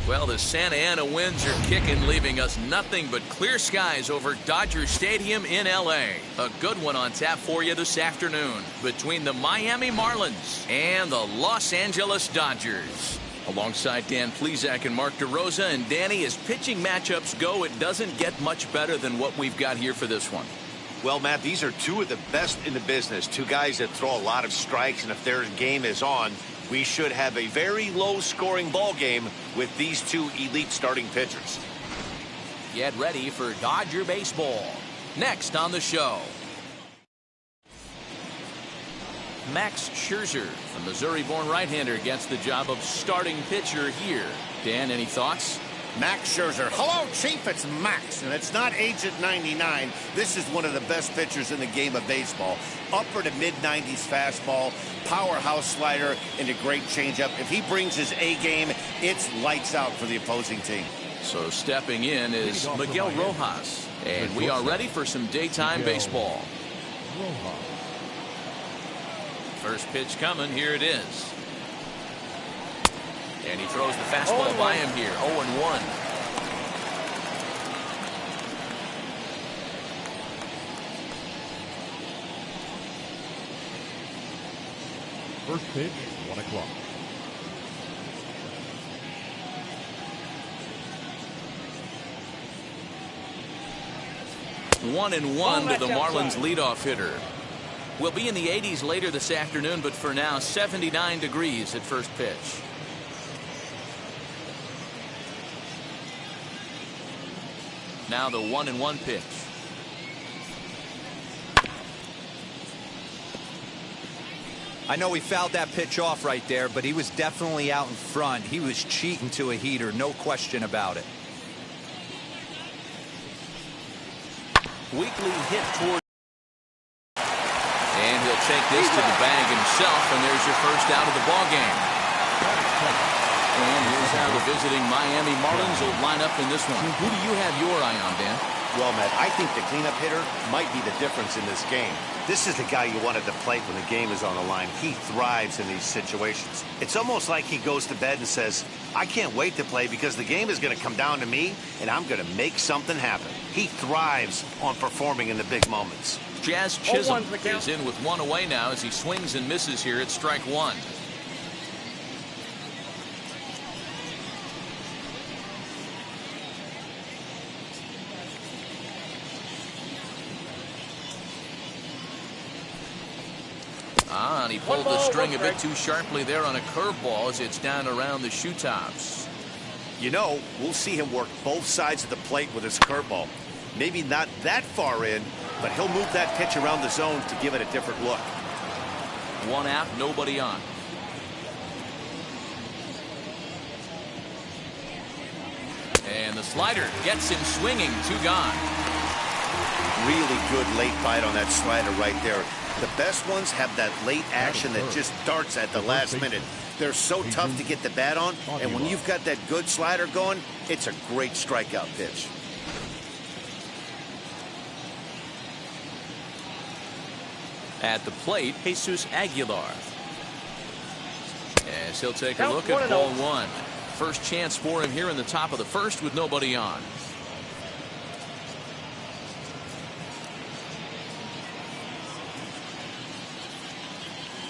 Well, the Santa Ana winds are kicking, leaving us nothing but clear skies over Dodger Stadium in L.A. A good one on tap for you this afternoon between the Miami Marlins and the Los Angeles Dodgers. Alongside Dan Plesac and Mark DeRosa, and Danny, as pitching matchups go, it doesn't get much better than what we've got here for this one. Well, Matt, these are two of the best in the business. Two guys that throw a lot of strikes, and if their game is on, we should have a very low-scoring ball game with these two elite starting pitchers. Get ready for Dodger baseball. Next on the show, Max Scherzer, the Missouri-born right-hander, gets the job of starting pitcher here. Dan, any thoughts? Max Scherzer. Hello, Chief. It's Max, and it's not Agent 99. This is one of the best pitchers in the game of baseball. Upper to mid-90s fastball, powerhouse slider, and a great changeup. If he brings his A game, it's lights out for the opposing team. So stepping in is Miguel Rojas, and we are ready for some daytime baseball. First pitch coming. Here it is. And he throws the fastball by him here. 0-1. First pitch, 1 o'clock. One and one to the Marlins leadoff hitter. We'll be in the 80s later this afternoon, but for now, 79 degrees at first pitch. Now the 1-1 pitch. I know he fouled that pitch off right there, but he was definitely out in front. He was cheating to a heater, no question about it. Weekly hit toward. And he'll take this to the bag himself, and there's your first out of the ball game. And here's how the visiting Miami Marlins will line up in this one. Who do you have your eye on, Dan? Well, Matt, I think the cleanup hitter might be the difference in this game. This is the guy you want at the plate when the game is on the line. He thrives in these situations. It's almost like he goes to bed and says, I can't wait to play because the game is going to come down to me, and I'm going to make something happen. He thrives on performing in the big moments. Jazz Chisholm is in with one away now as he swings and misses here at strike one. And he pulled the string a bit too sharply there on a curveball as it's down around the shoe tops. You know, we'll see him work both sides of the plate with his curveball. Maybe not that far in, but he'll move that pitch around the zone to give it a different look. One out, nobody on. And the slider gets him swinging, 2 gone. Really good late bite on that slider right there. The best ones have that late action that just darts at the last minute. They're so tough to get the bat on, and when you've got that good slider going, it's a great strikeout pitch. At the plate, Jesus Aguilar. As he'll take a look at ball one. First chance for him here in the top of the first with nobody on.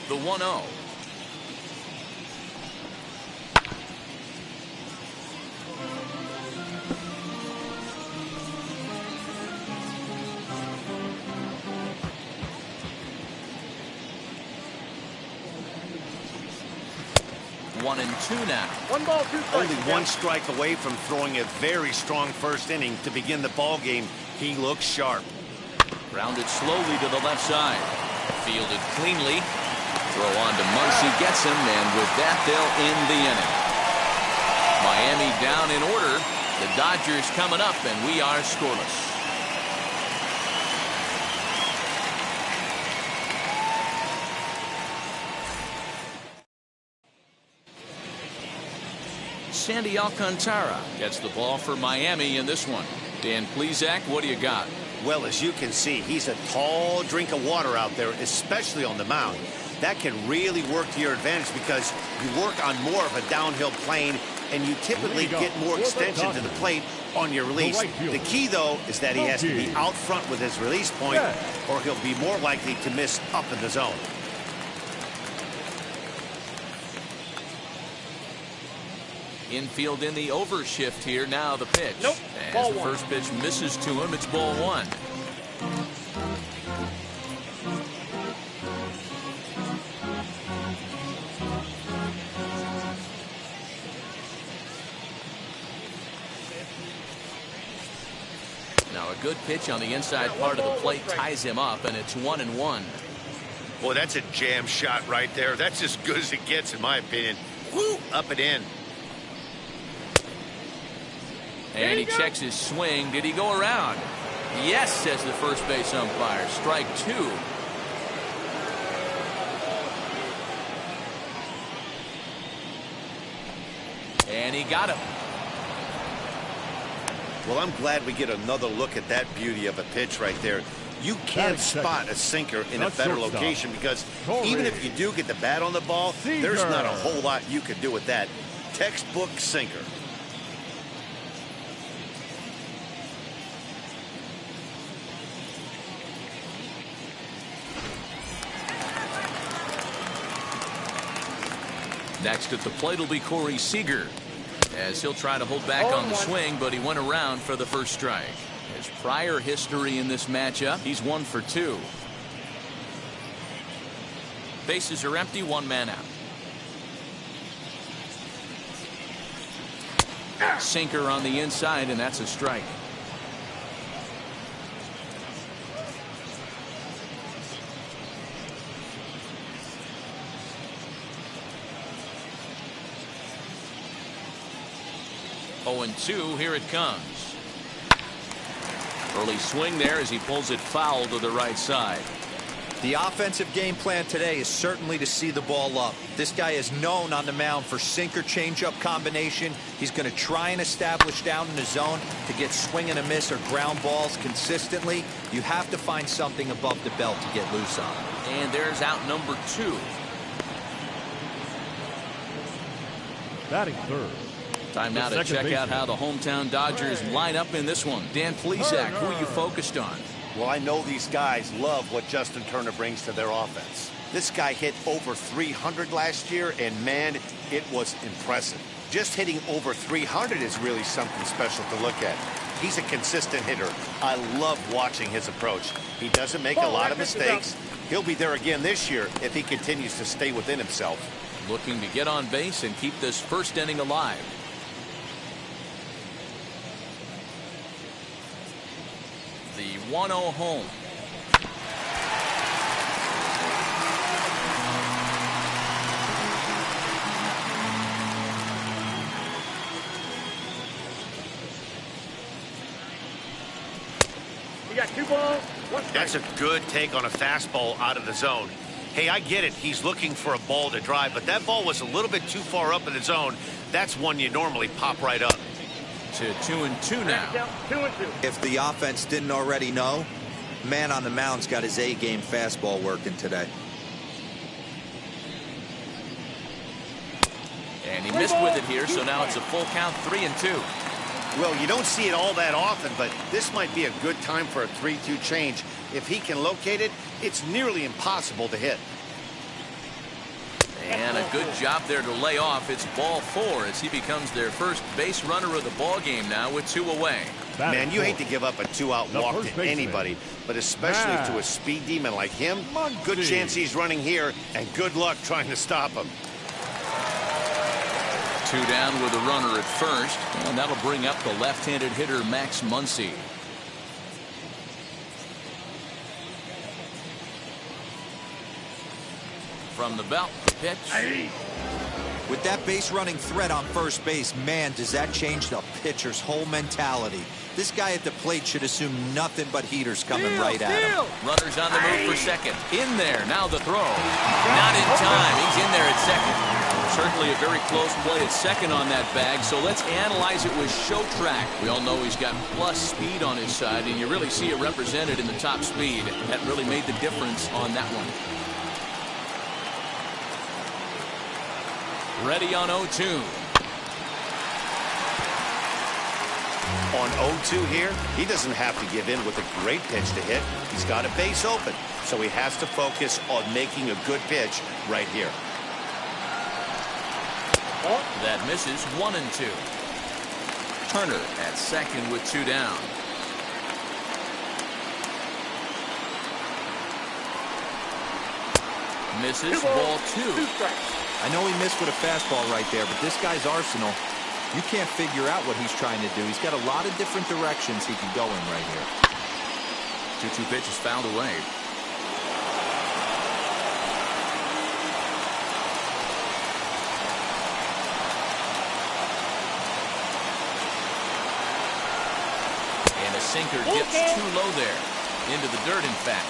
The 1-0. One and two now. 1 ball, 2 strikes. Only 1 strike away from throwing a very strong first inning to begin the ball game. He looks sharp. Grounded slowly to the left side. Fielded cleanly. Throw on to Muncy, gets him, and with that they'll end the inning. Miami down in order. The Dodgers coming up, and we are scoreless. Sandy Alcantara gets the ball for Miami in this one. Dan Plesac, what do you got? Well, as you can see, he's a tall drink of water out there, especially on the mound. That can really work to your advantage because you work on more of a downhill plane and you typically get more extension to the plate on your release. The key, though, is that he has to be out front with his release point, or he'll be more likely to miss up in the zone. Infield in the overshift here. Now the pitch. As the first pitch misses to him, it's ball one. Now a good pitch on the inside part of the plate ties him up, and it's 1-1. Boy, that's a jam shot right there. That's as good as it gets, in my opinion. Woo, up and in. And he checks his swing. Did he go around? Yes, says the first base umpire. Strike two. And he got him. Well, I'm glad we get another look at that beauty of a pitch right there. You can't spot a sinker in a better location because even if you do get the bat on the ball, there's not a whole lot you could do with that. Textbook sinker. Next at the plate will be Corey Seager, as he'll try to hold back on the swing, but he went around for the first strike. His prior history in this matchup, he's 1 for 2. Bases are empty, one man out. Sinker on the inside, and that's a strike. Oh, and 2, here it comes. Early swing there as he pulls it foul to the right side. The offensive game plan today is certainly to see the ball up. This guy is known on the mound for sinker changeup combination. He's going to try and establish down in the zone to get swing and a miss or ground balls consistently. You have to find something above the belt to get loose on. And there's out number 2. Batting third. Time now to check out how the hometown Dodgers line up in this one. Dan Plesac, who are you focused on? Well, I know these guys love what Justin Turner brings to their offense. This guy hit over 300 last year, and man, it was impressive. Just hitting over 300 is really something special to look at. He's a consistent hitter. I love watching his approach. He doesn't make a lot of mistakes. He'll be there again this year if he continues to stay within himself. Looking to get on base and keep this first inning alive. The 1-0 home. You got 2 balls, 1 strike. That's a good take on a fastball out of the zone. Hey, I get it. He's looking for a ball to drive, but that ball was a little bit too far up in the zone. That's one you normally pop right up. To 2-2 now. 2-2. If the offense didn't already know, man on the mound's got his A-game fastball working today. And he missed with it here, so now it's a full count, 3-2. Well, you don't see it all that often, but this might be a good time for a 3-2 change. If he can locate it, it's nearly impossible to hit. And a good job there to lay off. It's ball 4 as he becomes their first base runner of the ball game now with 2 away. Man, you hate to give up a 2-out walk to anybody, but especially to a speed demon like him. Good chance he's running here, and good luck trying to stop him. 2 down with a runner at first, and that'll bring up the left-handed hitter Max Muncy. From the belt, the pitch. With that base running threat on first base, man, does that change the pitcher's whole mentality. This guy at the plate should assume nothing but heaters coming right at him. Runners on the move for second. In there, now the throw. Not in time. He's in there at second. Certainly a very close play at second on that bag, so let's analyze it with show track. We all know he's got plus speed on his side, and you really see it represented in the top speed. That really made the difference on that one. Ready on 0-2. On 0-2 here, he doesn't have to give in with a great pitch to hit. He's got a base open, so he has to focus on making a good pitch right here. That misses 1-2. Turner at second with 2 down. Misses, ball 2. I know he missed with a fastball right there, but this guy's arsenal, you can't figure out what he's trying to do. He's got a lot of different directions he can go in right here. 2-2 pitch is fouled away. And a sinker dips too low there. Into the dirt, in fact.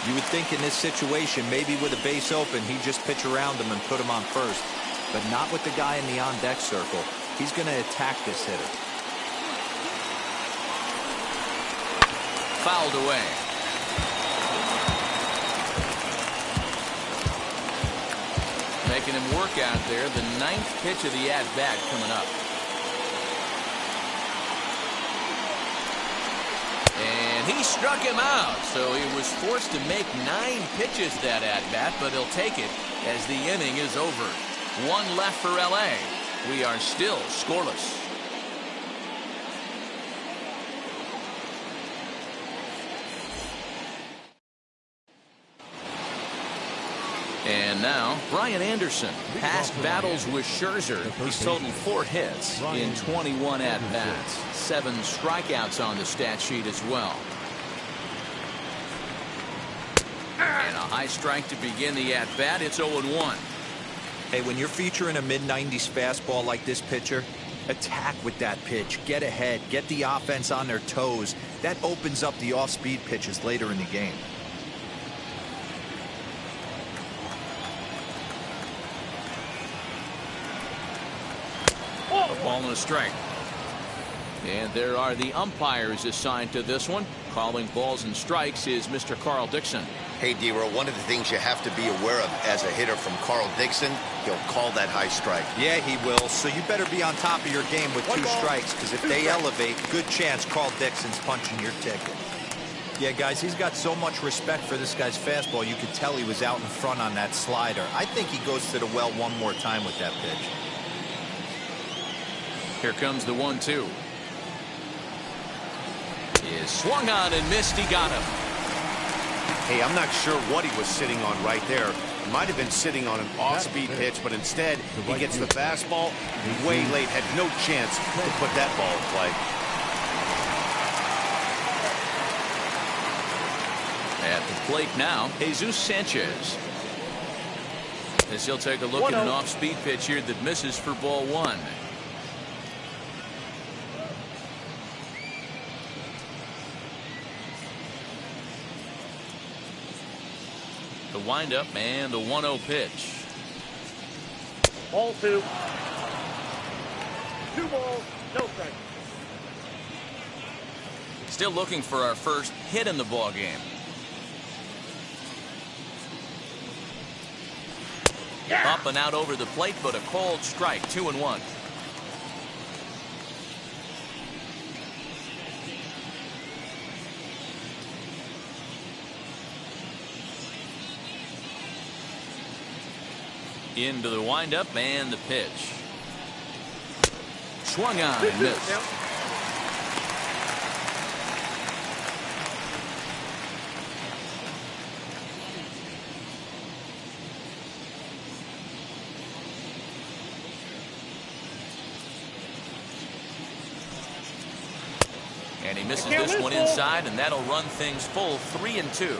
You would think in this situation, maybe with a base open, he'd just pitch around him and put him on first. But not with the guy in the on-deck circle. He's going to attack this hitter. Fouled away. Making him work out there. The 9th pitch of the at-bat coming up. And he struck him out, so he was forced to make 9 pitches that at-bat, but he'll take it as the inning is over. 1 left for L.A. We are still scoreless. And now, Brian Anderson. Past battles with Scherzer. He's totaled 4 hits in 21 at-bats. 7 strikeouts on the stat sheet as well. And a high strike to begin the at-bat. It's 0-1. Hey, when you're featuring a mid-90s fastball like this pitcher, attack with that pitch. Get ahead. Get the offense on their toes. That opens up the off-speed pitches later in the game. A ball and a strike. And there are the umpires assigned to this one. Calling balls and strikes is Mr. Carl Dixon. Hey, D-Row, one of the things you have to be aware of as a hitter from Carl Dixon, he'll call that high strike. Yeah, he will. So you better be on top of your game with 2 strikes, because if they elevate, good chance Carl Dixon's punching your ticket. Yeah, guys, he's got so much respect for this guy's fastball, you could tell he was out in front on that slider. I think he goes to the well one more time with that pitch. Here comes the 1-2. Is swung on and missed. He got him. Hey, I'm not sure what he was sitting on right there. He might have been sitting on an off-speed pitch, but instead he gets the fastball way late. Had no chance to put that ball in play. At the plate now, Jesus Sanchez. As he'll take a look at an off-speed pitch here that misses for ball 1. The windup and the 1-0 pitch. Ball 2. 2 balls, no strikes. Still looking for our first hit in the ball game. Yeah. Up and out over the plate, but a cold strike. 2-1. Into the windup and the pitch. Swung on and missed. And he misses this one inside, and that'll run things full 3-2.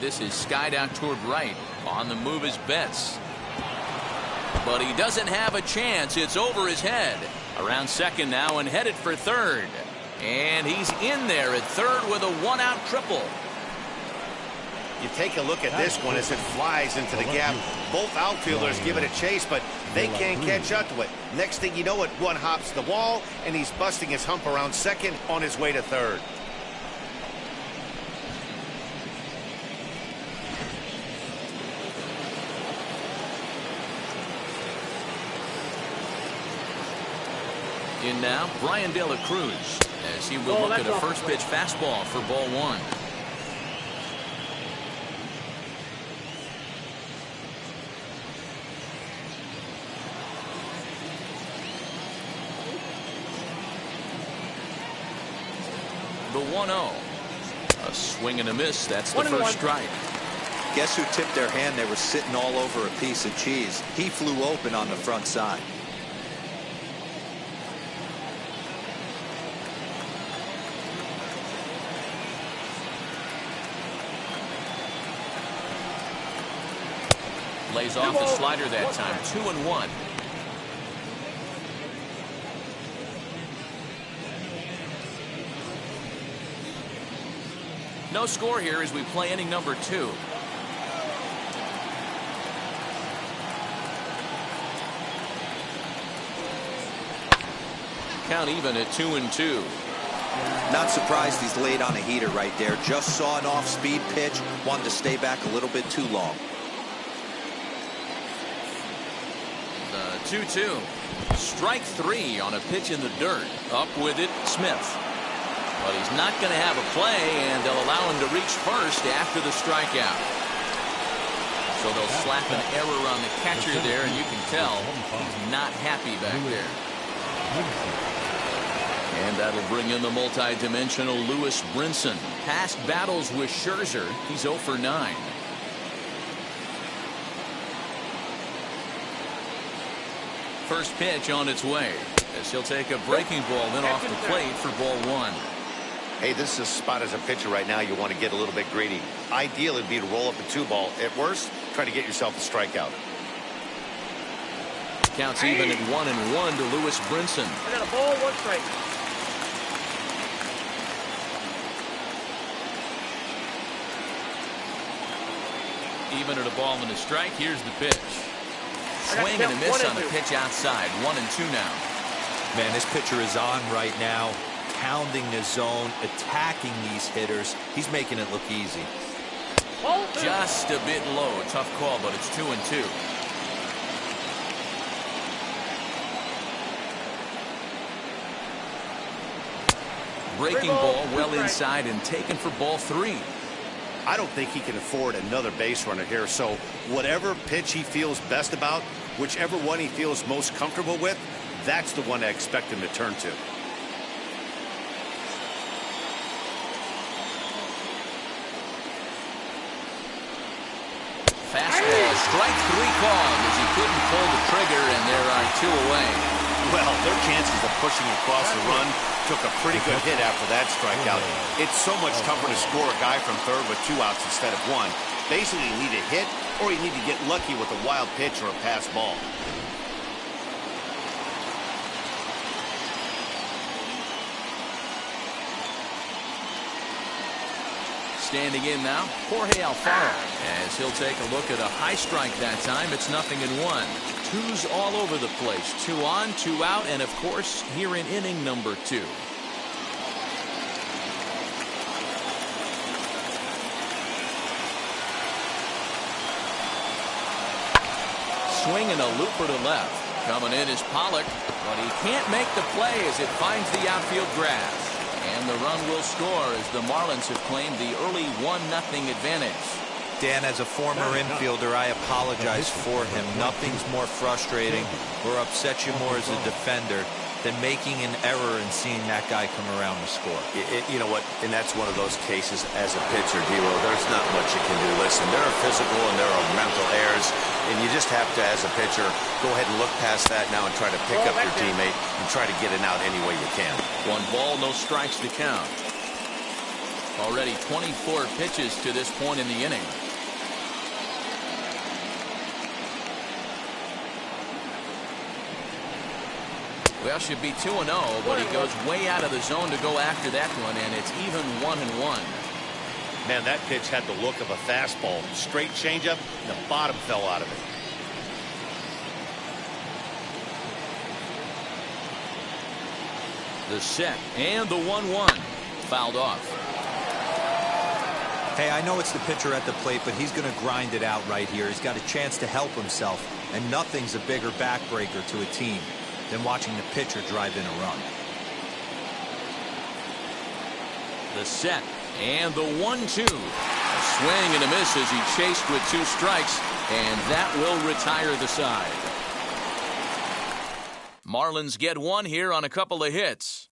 This is skied out toward right. On the move is Betts. But he doesn't have a chance. It's over his head. Around second now and headed for third. And he's in there at third with a 1-out triple. You take a look at this one as it flies into the gap. Both outfielders give it a chase, but they can't catch up to it. Next thing you know it, one hops the wall, and he's busting his hump around second on his way to third. In now, Brian De La Cruz, as he will look at a first pitch fastball for ball one. The 1-0. A swing and a miss. That's the first strike. Guess who tipped their hand? They were sitting all over a piece of cheese. He flew open on the front side. Lays off the slider that time. 2-1. No score here as we play inning number 2. Count even at 2-2. Not surprised he's laid on a heater right there. Just saw an off-speed pitch. Wanted to stay back a little bit too long. The 2-2. Strike 3 on a pitch in the dirt. Up with it, Smith. But he's not going to have a play, and they'll allow him to reach first after the strikeout. So they'll slap an error on the catcher there, and you can tell he's not happy back there. And that'll bring in the multi-dimensional Lewis Brinson. Past battles with Scherzer, he's 0 for 9. First pitch on its way, as he'll take a breaking ball then off the plate for ball 1. Hey, this is a spot as a pitcher right now you want to get a little bit greedy. Ideal would be to roll up a 2-ball. At worst, try to get yourself a strikeout. Counts even at 1-1 to Lewis Brinson. I got a ball, 1 strike. Even at a ball and a strike. Here's the pitch. Swing and a miss on the pitch outside. 1-2 now. Man, this pitcher is on right now. Pounding the zone, attacking these hitters. He's making it look easy. Just a bit low. Tough call, but it's 2-2. Breaking ball well inside and taken for ball 3. I don't think he can afford another base runner here, so whatever pitch he feels best about, whichever one he feels most comfortable with, that's the one I expect him to turn to. Fastball, strike 3 called as he couldn't pull the trigger, and there are 2 away. Well, their chances of pushing across the run took a pretty good hit after that strikeout. It's so much tougher to score a guy from third with 2 outs instead of 1. Basically, you need a hit or you need to get lucky with a wild pitch or a pass ball. Standing in now, Jorge Alfaro, as he'll take a look at a high strike that time. It's 0-1. 2s all over the place. 2 on, 2 out, and of course, here in inning number 2. Swing and a looper to left. Coming in is Pollock, but he can't make the play as it finds the outfield grass. And the run will score as the Marlins have claimed the early 1-0 advantage. Dan, as a former infielder, I apologize for him. Nothing's more frustrating or upsets you more as a defender than making an error and seeing that guy come around to score. You know what? And that's one of those cases as a pitcher, D-Lo. There's not much you can do. Listen, there are physical and there are mental errors, and you just have to, as a pitcher, go ahead and look past that now and try to pick up your teammate and try to get it out any way you can. 1 ball, no strikes to count. Already 24 pitches to this point in the inning. Well, should be 2-0, but he goes way out of the zone to go after that one, and it's even 1-1. Man, that pitch had the look of a fastball. Straight changeup, and the bottom fell out of it. The set and the 1-1. Fouled off. Hey, I know it's the pitcher at the plate, but he's going to grind it out right here. He's got a chance to help himself, and nothing's a bigger backbreaker to a team than watching the pitcher drive in a run. The set and the 1-2. A swing and a miss as he chased with 2 strikes, and that will retire the side. Marlins get 1 here on a couple of hits.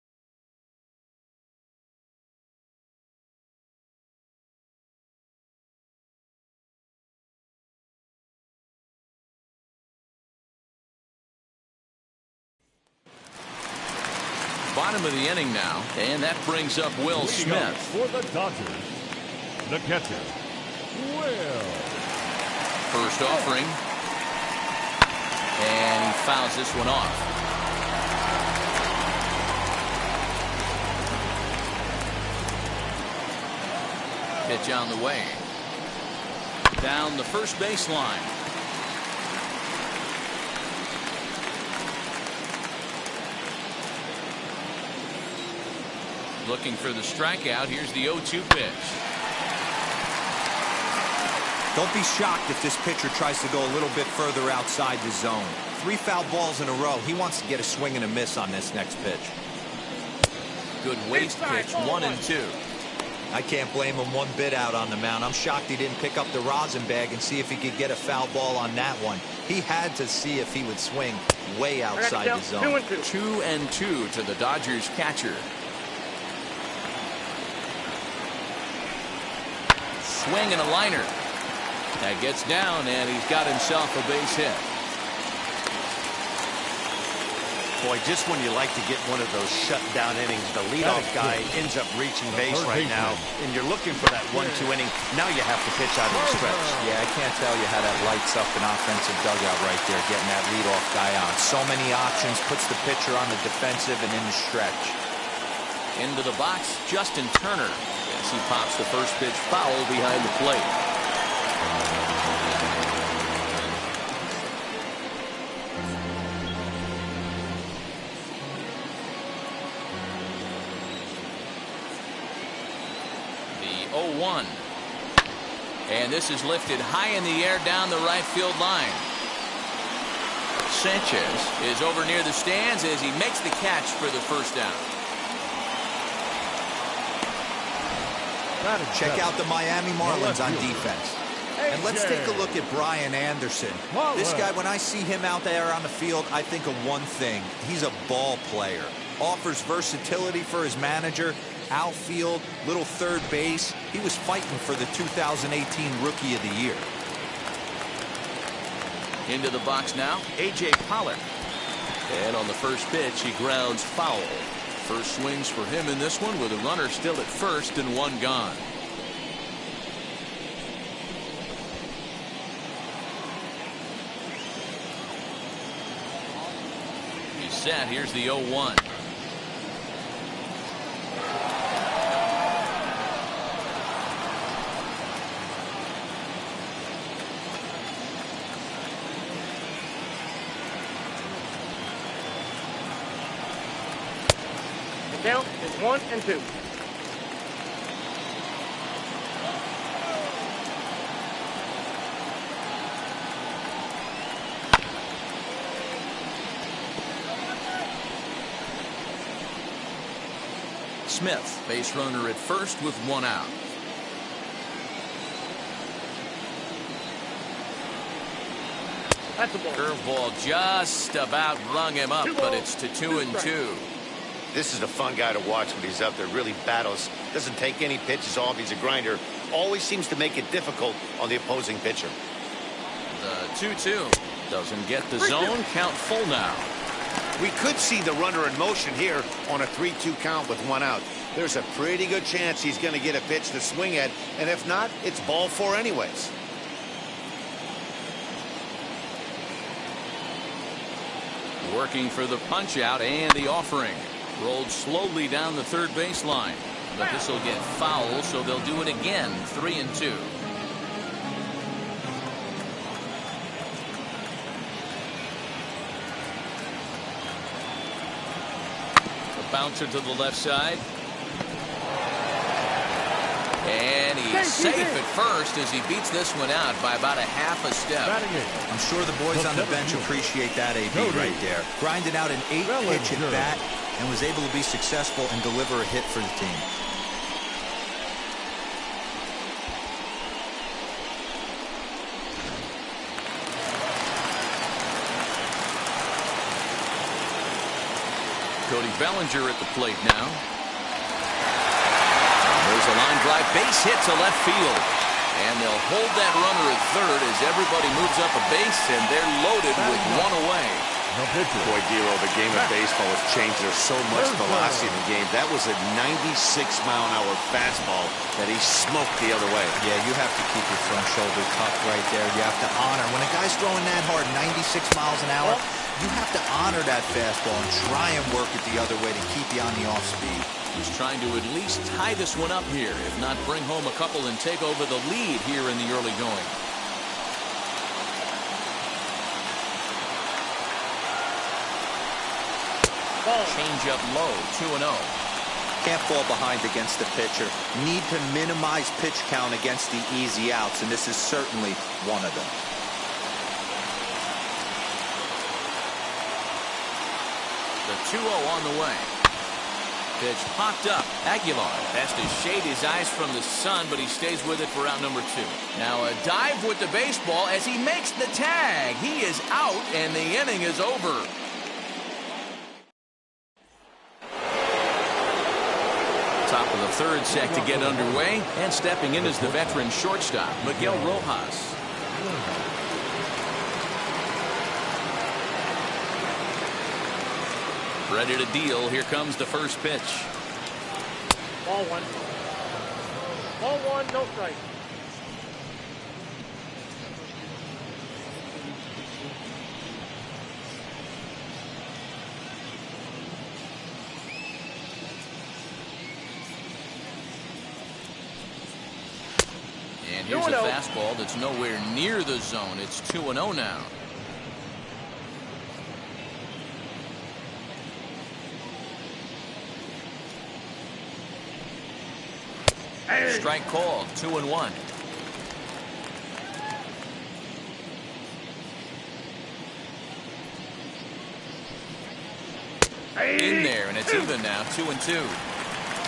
Bottom of the inning now, and that brings up Will Smith. For the Dodgers, the catcher, Will. First offering, and he fouls this one off. Pitch on the way. Down the first baseline. Looking for the strikeout. Here's the 0-2 pitch. Don't be shocked if this pitcher tries to go a little bit further outside the zone. 3 foul balls in a row. He wants to get a swing and a miss on this next pitch. Good waste pitch, 1-2. I can't blame him one bit out on the mound. I'm shocked he didn't pick up the rosin bag and see if he could get a foul ball on that one. He had to see if he would swing way outside the zone. 2-2 to the Dodgers catcher. Swing and a liner. That gets down, and he's got himself a base hit. Boy, just when you like to get one of those shutdown innings, the leadoff guy ends up reaching base right now, and you're looking for that 1-2 inning. Now you have to pitch out of the stretch. Yeah, I can't tell you how that lights up an offensive dugout right there, getting that leadoff guy on. So many options, puts the pitcher on the defensive and in the stretch. Into the box, Justin Turner. As he pops the first pitch foul behind the plate. The 0-1. And this is lifted high in the air down the right field line. Sanchez is over near the stands as he makes the catch for the first down. Check out the Miami Marlins on defense. And let's take a look at Brian Anderson. This guy, when I see him out there on the field, I think of one thing. He's a ball player. Offers versatility for his manager. Outfield, little third base. He was fighting for the 2018 Rookie of the Year. Into the box now, A.J. Pollock. And on the first pitch, he grounds foul. First swings for him in this one with a runner still at first and 1 gone. He's set. Here's the 0-1. Count is 1-2. Smith, base runner at first with 1 out. That's a ball. Curveball just about rung him up, but it's to 2-2. This is a fun guy to watch when he's up there. Really battles. Doesn't take any pitches off. He's a grinder. Always seems to make it difficult on the opposing pitcher. The 2-2 doesn't get the zone. Count full now. We could see the runner in motion here on a 3-2 count with 1 out. There's a pretty good chance he's going to get a pitch to swing at, and if not, it's ball 4 anyways. Working for the punch out and the offering. Rolled slowly down the third baseline. But this will get foul, so they'll do it again. 3-2. A bouncer to the left side. And And he's safe at first as he beats this one out by about a half a step. I'm sure the boys on the bench appreciate that AB right there. Grinded out an 8-pitch at bat and was able to be successful and deliver a hit for the team. Cody Bellinger at the plate now. There's a line drive base hit to left field. And they'll hold that runner at third as everybody moves up a base, and they're loaded with one away. Boy, Dero, the game of baseball has changed. There's so much velocity in the game. That was a 96-mile-an-hour fastball that he smoked the other way. Yeah, you have to keep your front shoulder tucked right there. You have to honor. When a guy's throwing that hard, 96 miles an hour, you have to honor that fastball and try and work it the other way to keep you on the off speed. He's trying to at least tie this one up here, if not bring home a couple and take over the lead here in the early going. Change up low, 2-0. Can't fall behind against the pitcher. Need to minimize pitch count against the easy outs, and this is certainly one of them. The 2-0 on the way. Pitch popped up. Aguilar has to shade his eyes from the sun, but he stays with it for out number 2. Now a dive with the baseball as he makes the tag. He is out, and the inning is over. Top of the third set to get underway, and stepping in is the veteran shortstop, Miguel Rojas. Ready to deal. Here comes the first pitch. Ball one. Ball one, no strike. And here's a fastball that's nowhere near the zone. It's 2-0 now. Strike called, 2-1. In there, and it's even now, 2-2.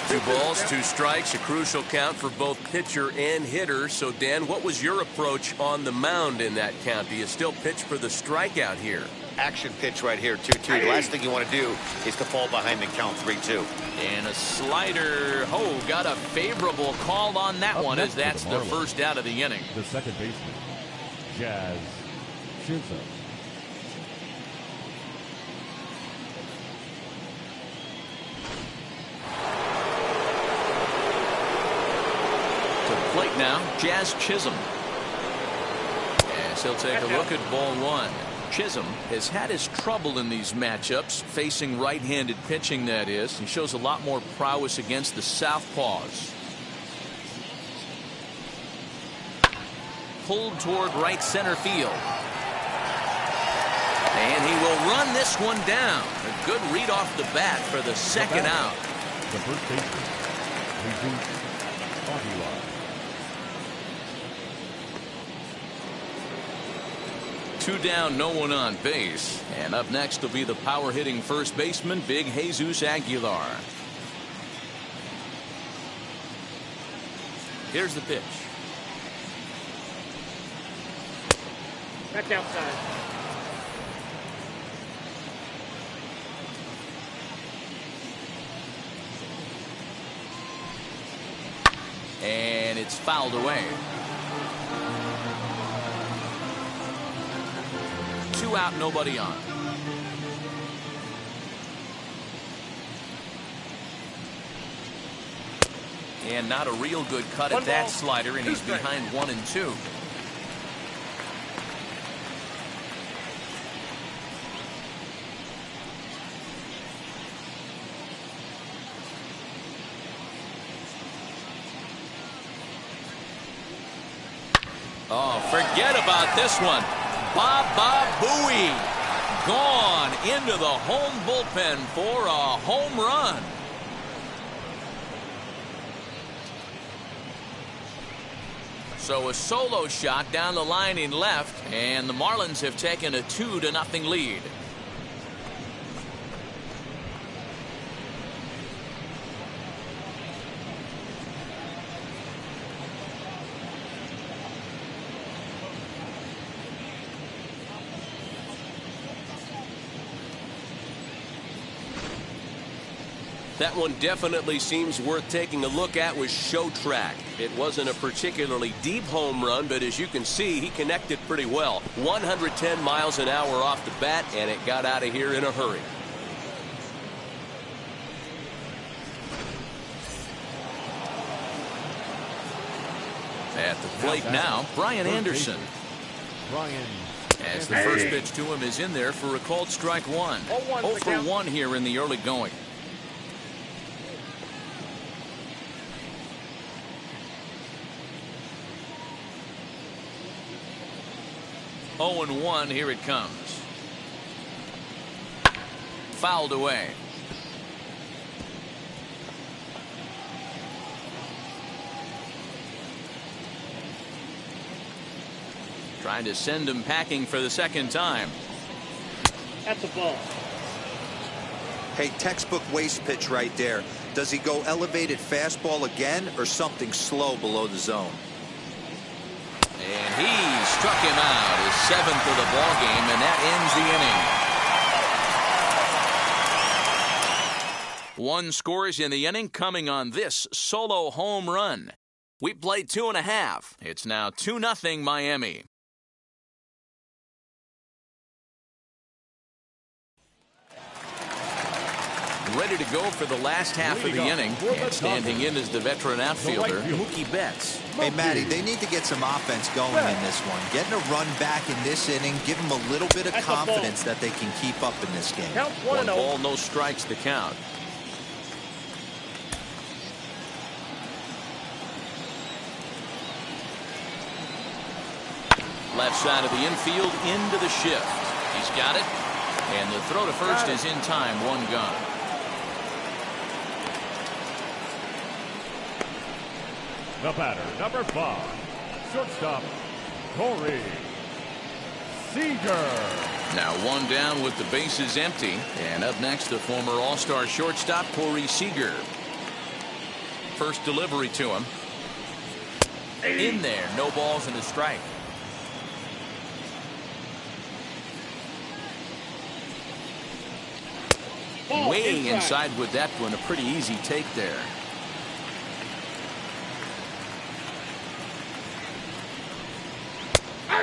2 balls, 2 strikes, a crucial count for both pitcher and hitter. So, Dan, what was your approach on the mound in that count? Do you still pitch for the strikeout here? Action pitch right here, 2-2. The last thing you want to do is to fall behind the count, 3-2. And a slider. Oh, got a favorable call on that one, as that's the first out of the inning. The second baseman, Jazz Chisholm. To the plate now, Jazz Chisholm. As he'll take a look at ball one. Chisholm has had his trouble in these matchups, facing right-handed pitching, that is. He shows a lot more prowess against the southpaws. Pulled toward right center field. And he will run this one down. A good read off the bat for the second out. The first baseman, Jesus Aguilar. 2 down, no one on base. And up next will be the power-hitting first baseman, Big Jesus Aguilar. Here's the pitch. That's outside. And it's fouled away. 2 out, nobody on. And not a real good cut at that slider, and he's behind 1-2. Oh, forget about this one. Baba Booey gone into the home bullpen for a home run. So a solo shot down the line in left, and the Marlins have taken a 2-0 lead. That one definitely seems worth taking a look at with Show Track. It wasn't a particularly deep home run, but as you can see, he connected pretty well. 110 miles an hour off the bat, and it got out of here in a hurry. At the plate now, Brian Anderson. As the first pitch to him is in there for a called strike one. 0 for 1 here in the early going. Oh and 1, here it comes. Fouled away. Trying to send him packing for the second time. That's a ball. Hey, textbook waste pitch right there. Does he go elevated fastball again or something slow below the zone? And he struck him out, his 7th of the ball game, and that ends the inning. 1 scores in the inning coming on this solo home run. We played 2.5. It's now 2-0 Miami. Ready to go for the last half of the inning, and standing in is the veteran outfielder, Mookie Betts. Hey, Matty, they need to get some offense going in this one. Getting a run back in this inning, give them a little bit of confidence that they can keep up in this game. Count 1 1-0. ball, no strikes the count. Left side of the infield into the shift. He's got it, and the throw to first is in time, 1 gone. The batter, number 5, shortstop, Corey Seager. Now 1 down with the bases empty. And up next, the former All-Star shortstop, Corey Seager. First delivery to him. In there, no balls and a strike. Way inside with that one, a pretty easy take there.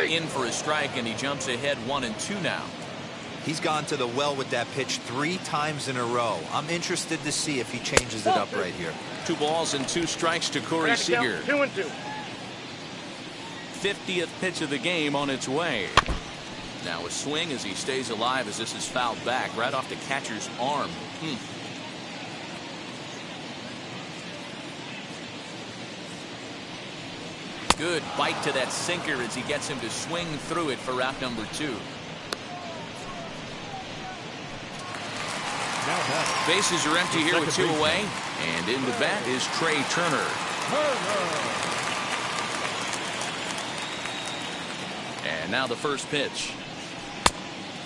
In for a strike, and he jumps ahead 1 and 2 now. He's gone to the well with that pitch 3 times in a row. I'm interested to see if he changes it up right here. 2 balls and 2 strikes to Corey Seager. 2 and 2. 50th pitch of the game on its way. Now a swing as he stays alive as this is fouled back right off the catcher's arm. Good bite to that sinker as he gets him to swing through it for out number 2. Bases are empty here with 2 away, and in the bat is Trey Turner. And now the first pitch.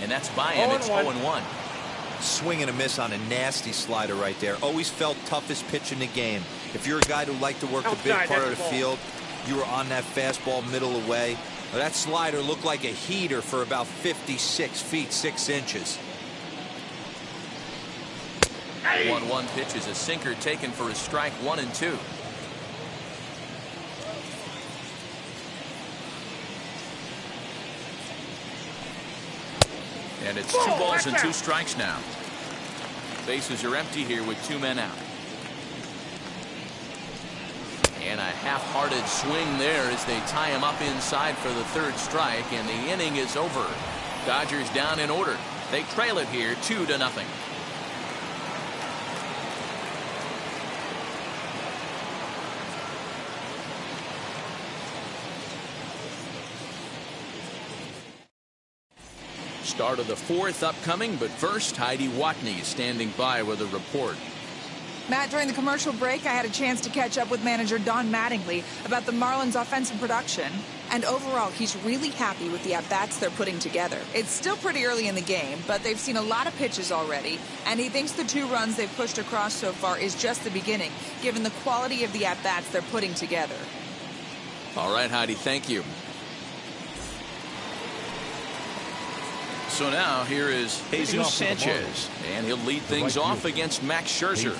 And that's by him. It's 0-1. Swing and a miss on a nasty slider right there. Always felt toughest pitch in the game. If you're a guy who liked to work the big part of the field, you were on that fastball middle away. Well, that slider looked like a heater for about 56 feet 6 inches. 1-1 pitch is a sinker taken for a strike, 1 and 2. And it's 2 balls and 2 strikes now. Bases are empty here with 2 men out. And a half-hearted swing there as they tie him up inside for the 3rd strike, and the inning is over. Dodgers down in order. They trail it here 2-0. Start of the 4th upcoming, but first Heidi Watney standing by with a report. Matt, during the commercial break, I had a chance to catch up with manager Don Mattingly about the Marlins' offensive production. And overall, he's really happy with the at-bats they're putting together. It's still pretty early in the game, but they've seen a lot of pitches already, and he thinks the 2 runs they've pushed across so far is just the beginning, given the quality of the at-bats they're putting together. All right, Heidi, thank you. So now here is Jesus Sanchez, and he'll lead things off against Max Scherzer.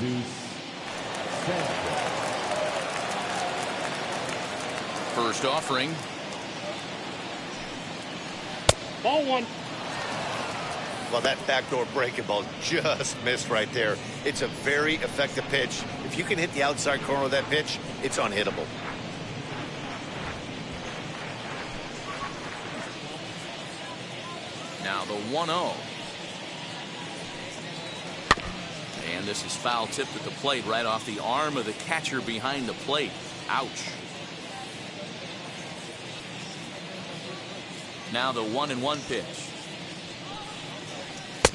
First offering. Ball 1. Well, that backdoor breaking ball just missed right there. It's a very effective pitch. If you can hit the outside corner of that pitch, it's unhittable. Now the 1-0. And this is foul tipped at the plate right off the arm of the catcher behind the plate. Ouch. Now the 1-1 pitch.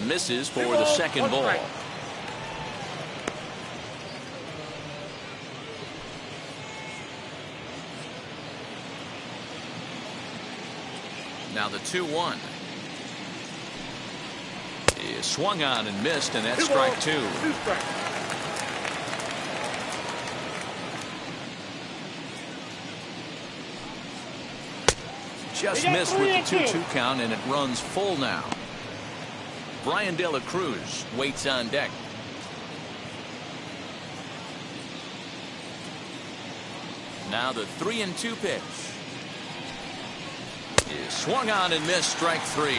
Misses for the second ball. Now the 2-1. Is swung on and missed, and that's strike 2. Just missed with the 2-2 count, and it runs full now. Brian De La Cruz waits on deck. Now the 3-2 pitch. Is swung on and missed, strike 3.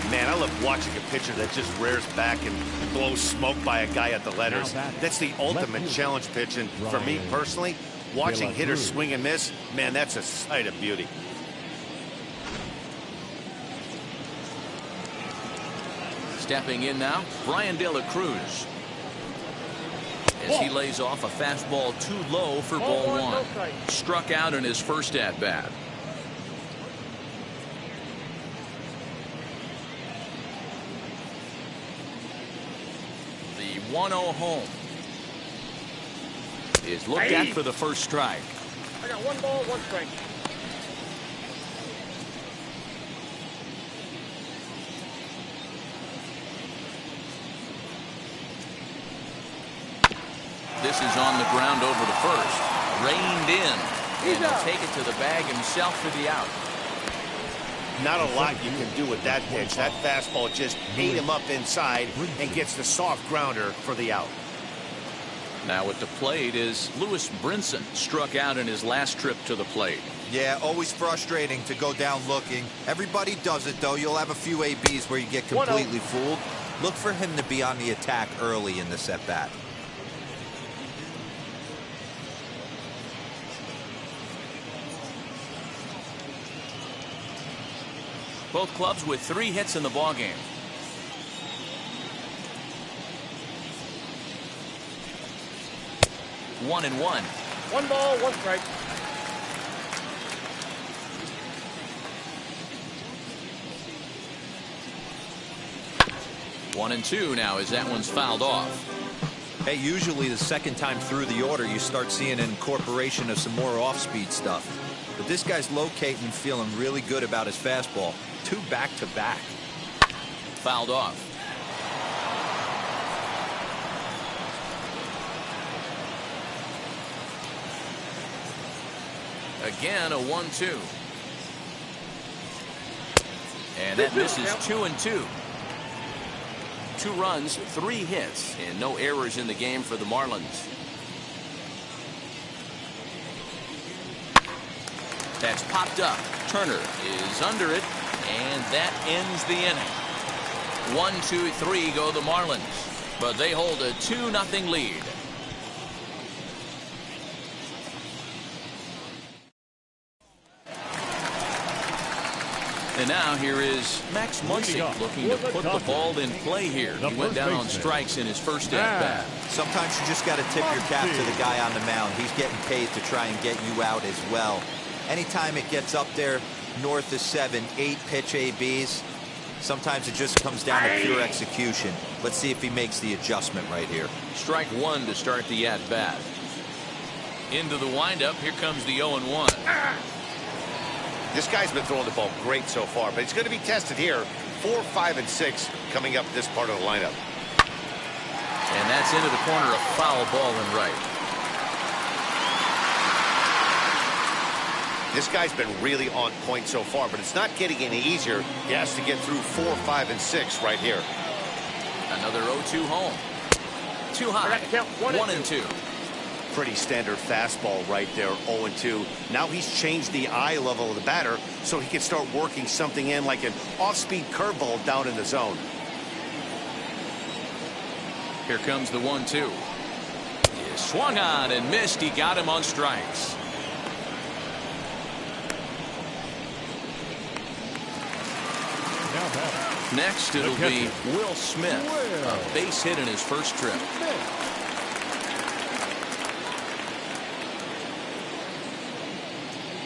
Man, I love watching a pitcher that just rears back and blows smoke by a guy at the letters. That's the ultimate challenge pitch, and for me personally, watching hitters swing and miss, man, that's a sight of beauty. Stepping in now, Brian De La Cruz. As he lays off a fastball too low for ball 1. Struck out in his first at-bat. The 1-0 home is looked at for the first strike. I got 1 ball, 1 strike. This is on the ground over the first. Reined in. And he'll take it to the bag himself for the out. Not a lot you can do with that pitch. That fastball just ate him up inside and gets the soft grounder for the out. Now at the plate is Lewis Brinson, struck out in his last trip to the plate. Yeah, always frustrating to go down looking. Everybody does it, though. You'll have a few ABs where you get completely fooled. Look for him to be on the attack early in this at-bat. Both clubs with 3 hits in the ballgame. One and 1. 1 ball, 1 strike. One and 2 now as that one's fouled off. Hey, usually the second time through the order, you start seeing an incorporation of some more off-speed stuff. But this guy's locating and feeling really good about his fastball. 2 back-to-back. Fouled off. Again, a 1-2. And that misses 2 and 2. 2 runs, 3 hits, and no errors in the game for the Marlins. That's popped up. Turner is under it, and that ends the inning. 1-2-3 go the Marlins, but they hold a 2-0 lead. And now here is Max Muncy looking to put the ball in play here. He went down on strikes in his first at-bat. Sometimes you just got to tip your cap to the guy on the mound. He's getting paid to try and get you out as well. Anytime it gets up there north of 7, 8 pitch ABs, sometimes it just comes down to pure execution. Let's see if he makes the adjustment right here. Strike one to start the at-bat. Into the windup. Here comes the 0-1. This guy's been throwing the ball great so far, but he's going to be tested here. 4, 5, and 6 coming up this part of the lineup. And that's into the corner, a foul ball and right. This guy's been really on point so far, but it's not getting any easier. He has to get through 4, 5, and 6 right here. Another 0-2 home. Too high. 1-2. Pretty standard fastball right there, 0-2. Now he's changed the eye level of the batter so he can start working something in like an off-speed curveball down in the zone. Here comes the 1-2. He swung on and missed. He got him on strikes. Next, it'll be Will Smith. A base hit in his first trip.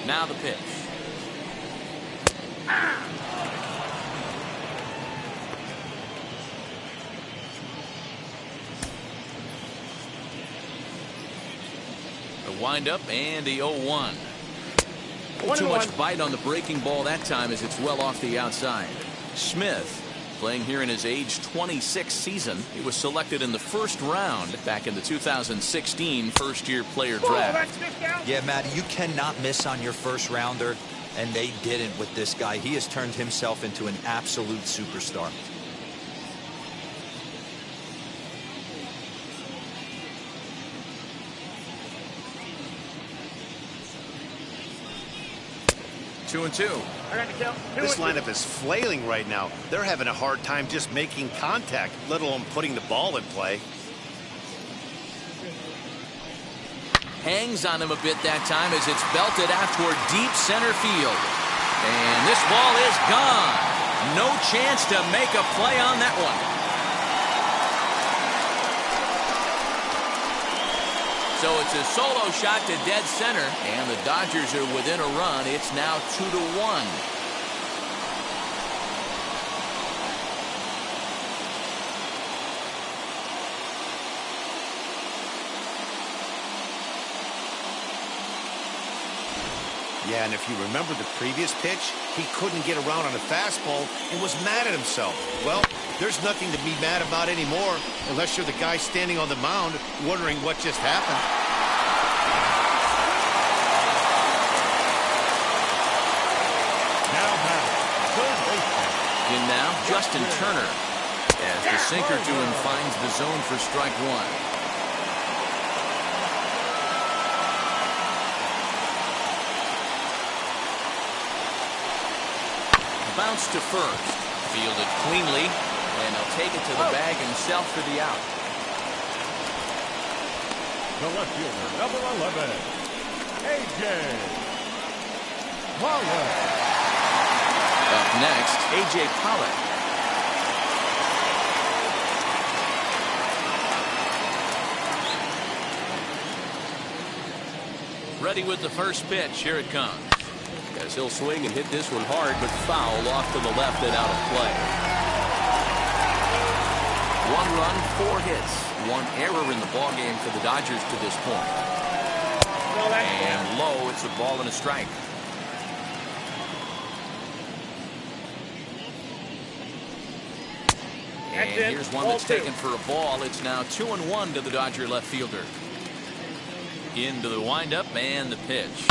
Now the pitch. The windup and the 0-1. Too much bite on the breaking ball that time as it's well off the outside. Smith playing here in his age 26 season. He was selected in the first round back in the 2016 first-year player draft. Yeah, Matty, you cannot miss on your first rounder, and they didn't with this guy. He has turned himself into an absolute superstar. Two and two. This lineup is flailing right now. They're having a hard time just making contact, let alone putting the ball in play. Hangs on him a bit that time as it's belted out toward deep center field. And this ball is gone. No chance to make a play on that one. So it's a solo shot to dead center, and the Dodgers are within a run. It's now 2-1. Yeah, and if you remember the previous pitch, he couldn't get around on a fastball and was mad at himself. Well, there's nothing to be mad about anymore unless you're the guy standing on the mound wondering what just happened. In now, Justin Turner as the sinker to him finds the zone for strike one. Bounce to first. Fielded cleanly, and he'll take it to the bag himself for the out. The left fielder, number 11, A.J. Pollock. Up next, A.J. Pollock. Ready with the first pitch. Here it comes. As he'll swing and hit this one hard, but foul off to the left and out of play. 1 run, 4 hits, 1 error in the ballgame for the Dodgers to this point. And low, it's a ball and a strike. And here's one that's taken for a ball. It's now 2-1 to the Dodger left fielder. Into the windup and the pitch.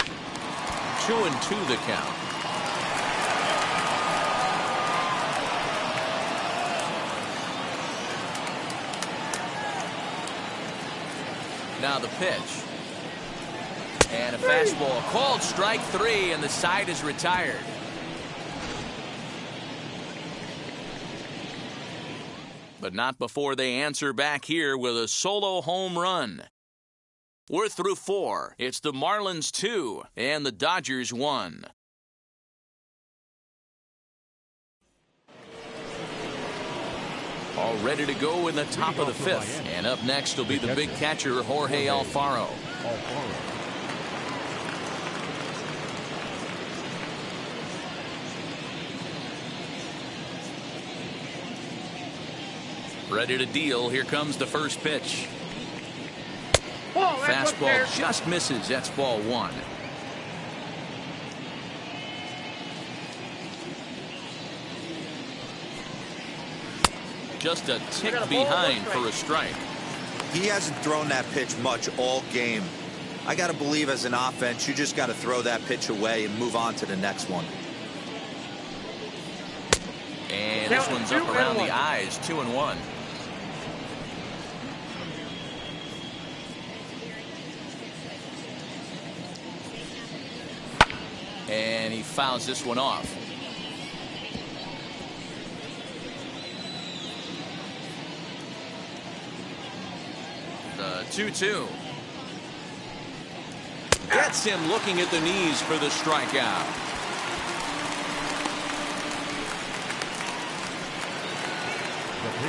2-2 the count. Now the pitch. And a fastball called strike 3, and the side is retired. But not before they answer back here with a solo home run. We're through 4. It's the Marlins 2 and the Dodgers 1. All ready to go in the top of the 5th. And up next will be the big catcher, Jorge Alfaro. Ready to deal. Here comes the first pitch. Ball, Fastball just misses. That's ball one. Just a tick behind for a strike. He hasn't thrown that pitch much all game. I got to believe as an offense, you just got to throw that pitch away and move on to the next one. And this one's up around the eyes, 2-1. And he fouls this one off. The 2-2. Gets him looking at the knees for the strikeout.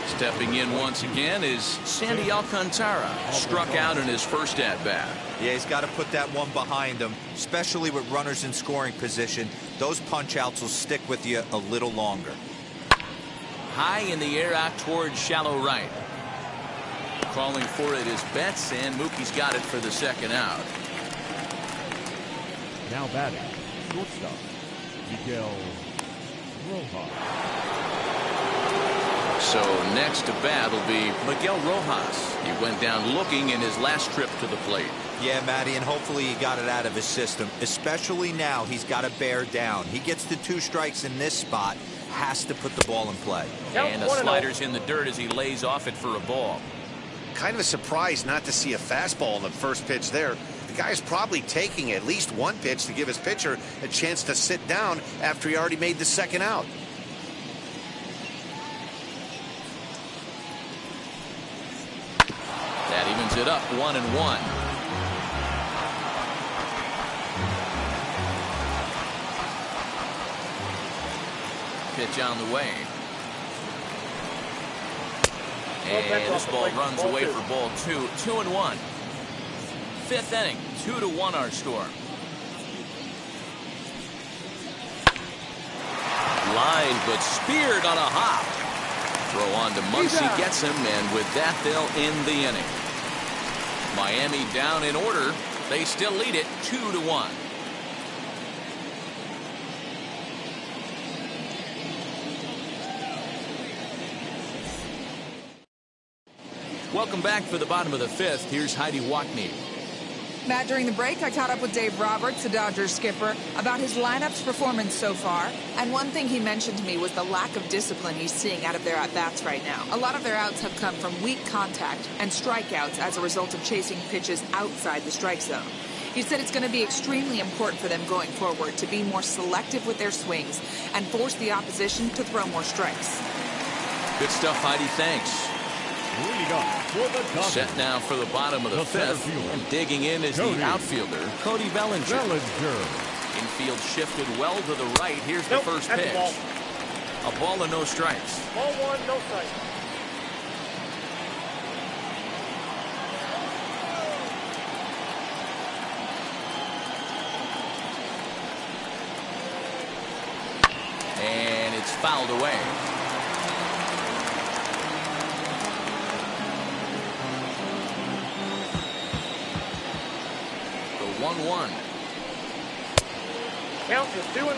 Stepping in once again is Sandy Alcantara. Struck out in his first at-bat. Yeah, he's got to put that one behind him, especially with runners in scoring position. Those punch-outs will stick with you a little longer. High in the air out towards shallow right. Calling for it is Betts, and Mookie's got it for the second out. Now batting, shortstop, Miguel Rojas. So next to bat will be Miguel Rojas. He went down looking in his last trip to the plate. Yeah, Matty, and hopefully he got it out of his system. Especially now, he's got to bear down. He gets the 2 strikes in this spot, has to put the ball in play. And the slider's in the dirt as he lays off it for a ball. Kind of a surprise not to see a fastball in the first pitch there. The guy's probably taking at least one pitch to give his pitcher a chance to sit down after he already made the second out. That evens it up, 1-1. Pitch on the way. And this ball runs away for ball 2. 2-1. Fifth inning, 2-1 our score. Line, but speared on a hop. Throw on to Muncy, gets him, and with that, they'll end the inning. Miami down in order. They still lead it 2-1. Welcome back for the bottom of the fifth. Here's Heidi Watney. Matt, during the break, I caught up with Dave Roberts, the Dodgers skipper, about his lineup's performance so far. And one thing he mentioned to me was the lack of discipline he's seeing out of their at-bats right now. A lot of their outs have come from weak contact and strikeouts as a result of chasing pitches outside the strike zone. He said it's going to be extremely important for them going forward to be more selective with their swings and force the opposition to throw more strikes. Good stuff, Heidi. Thanks. Set now for the bottom of the fifth. And digging in is the outfielder, Cody Bellinger. Infield shifted well to the right. Here's the first pitch. A ball and no strikes. Ball 1, no strike. And it's fouled away. The 1-1. Count is 2-1.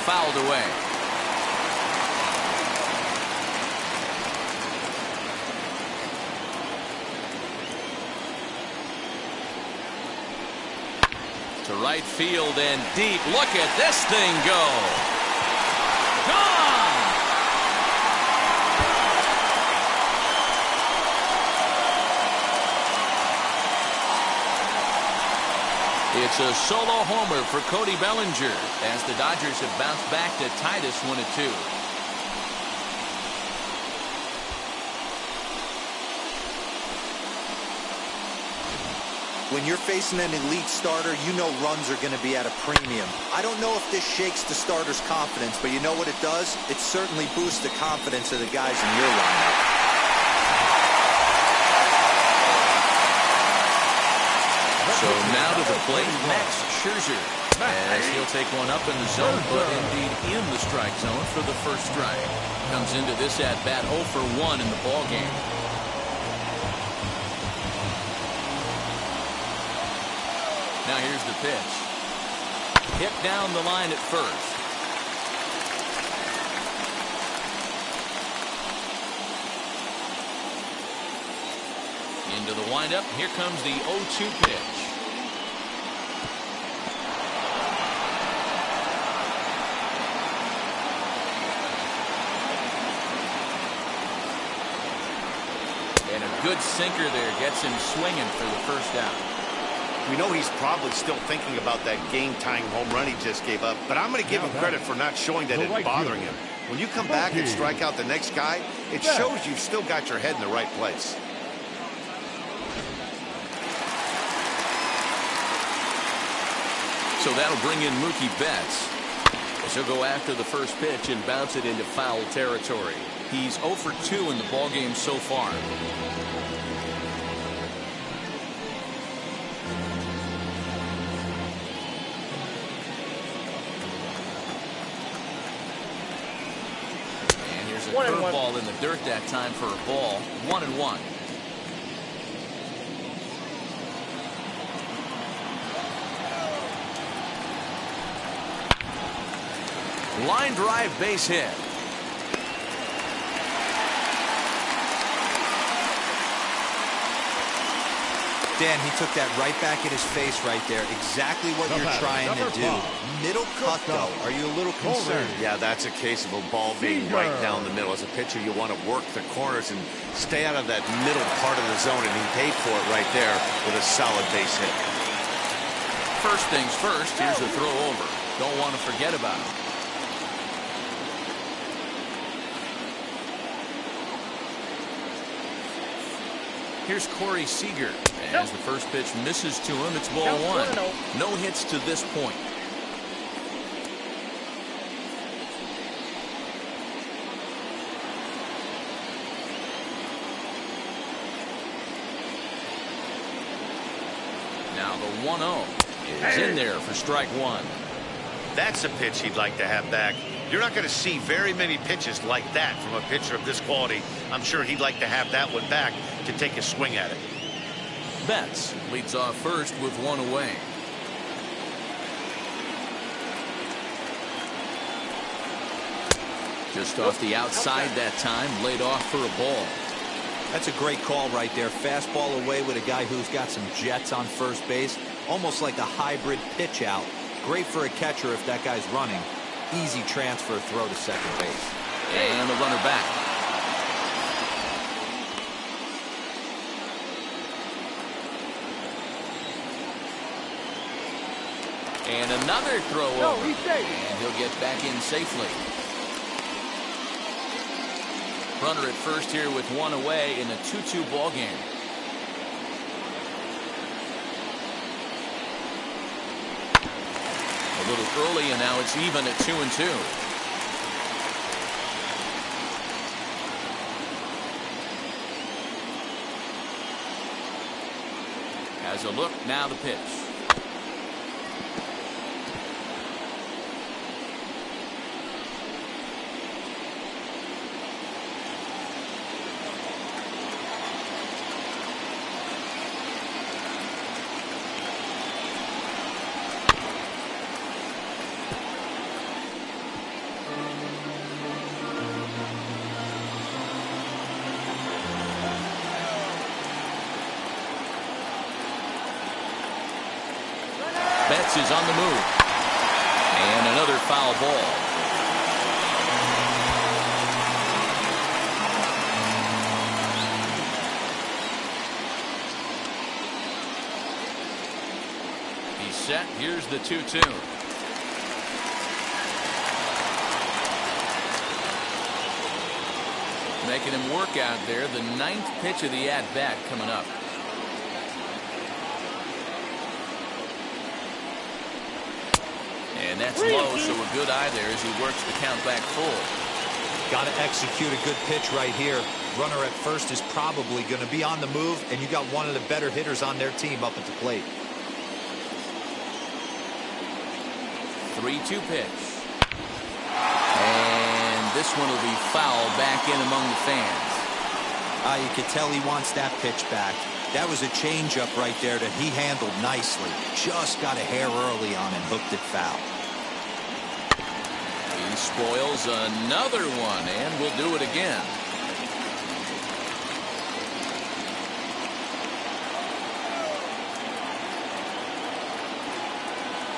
Fouled away. To right field and deep. Look at this thing go. Gone! It's a solo homer for Cody Bellinger as the Dodgers have bounced back to tie this one at 2. When you're facing an elite starter, you know runs are going to be at a premium. I don't know if this shakes the starter's confidence, but you know what it does? It certainly boosts the confidence of the guys in your lineup. So now to the plate, Max Scherzer, as he'll take one up in the zone, but indeed in the strike zone for the first strike. Comes into this at-bat 0 for 1 in the ballgame. Now here's the pitch. Hit down the line at first. Into the windup. Here comes the 0-2 pitch. And a good sinker there gets him swinging for the first out. We know he's probably still thinking about that game-tying home run he just gave up, but I'm going to give him credit for not showing that it's bothering him. When you come back and strike out the next guy, it shows you've still got your head in the right place. So that'll bring in Mookie Betts. He'll go after the first pitch and bounce it into foul territory. He's 0 for 2 in the ballgame so far. And here's a curveball in the dirt that time for a ball. 1-1. Line drive base hit. Dan, he took that right back at his face right there. Exactly what you're trying to do. Middle cut, though. Are you a little concerned? Yeah, that's a case of a ball being right down the middle. As a pitcher, you want to work the corners and stay out of that middle part of the zone, and he paid for it right there with a solid base hit. First things first, here's a throw over. Don't want to forget about it. Here's Corey Seager. As the first pitch misses to him, it's ball 1. No hits to this point. Now the 1-0 is in there for strike 1. That's a pitch he'd like to have back. You're not going to see very many pitches like that from a pitcher of this quality. I'm sure he'd like to have that one back to take a swing at it. Betts leads off first with 1 away. Just off the outside that time, laid off for a ball. That's a great call right there. Fastball away with a guy who's got some jets on first base. Almost like a hybrid pitch out. Great for a catcher if that guy's running. Easy transfer throw to second base. And the runner back. And another throw over. And he'll get back in safely. Runner at first here with 1 away in a 2-2 ball game. A little early, and now it's even at 2-2. Has a look, now the pitch. Betts is on the move. And another foul ball. He's set. Here's the 2-2. Making him work out there. The 9th pitch of the at-bat coming up. And that's low, so a good eye there as he works the count back full. Got to execute a good pitch right here. Runner at first is probably going to be on the move, and you got one of the better hitters on their team up at the plate. 3-2 pitch. And this one will be foul back in among the fans. You can tell he wants that pitch back. That was a changeup right there that he handled nicely. Just got a hair early on and hooked it foul. He spoils another one, and we'll do it again.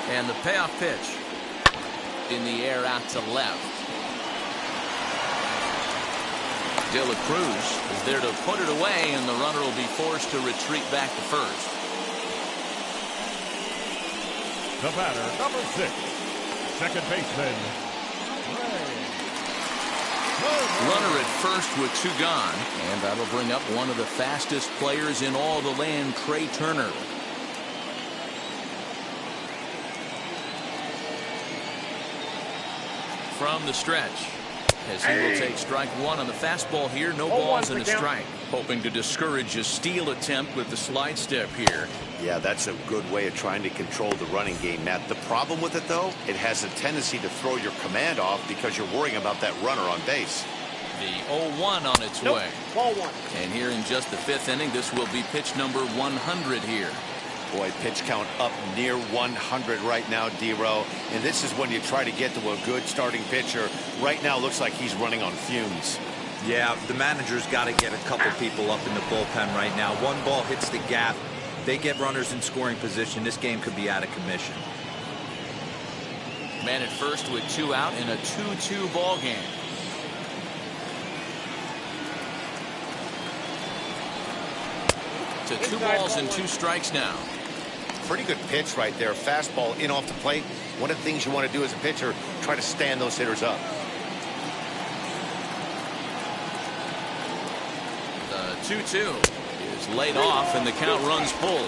And the payoff pitch in the air out to left. De La Cruz is there to put it away, and the runner will be forced to retreat back to first. The batter, number 6, second baseman, Runner at first with 2 gone, and that'll bring up one of the fastest players in all the land, Trey Turner. From the stretch, as he will take strike 1 on the fastball here. No balls and a strike. Hoping to discourage a steal attempt with the slide step here. Yeah, that's a good way of trying to control the running game, Matt. The problem with it, though, it has a tendency to throw your command off because you're worrying about that runner on base. The 0-1 on its way. Ball 1. And here in just the 5th inning, this will be pitch number 100 here. Boy, pitch count up near 100 right now, D-Row. And this is when you try to get to a good starting pitcher. Right now, looks like he's running on fumes. Yeah, the manager's got to get a couple people up in the bullpen right now. One ball hits the gap. They get runners in scoring position. This game could be out of commission. Man at first with 2 out in a 2-2 ball game. To 2 balls and 2 strikes now. Pretty good pitch right there. Fastball in off the plate. One of the things you want to do as a pitcher, try to stand those hitters up. The 2-2 is laid off, and the count runs full.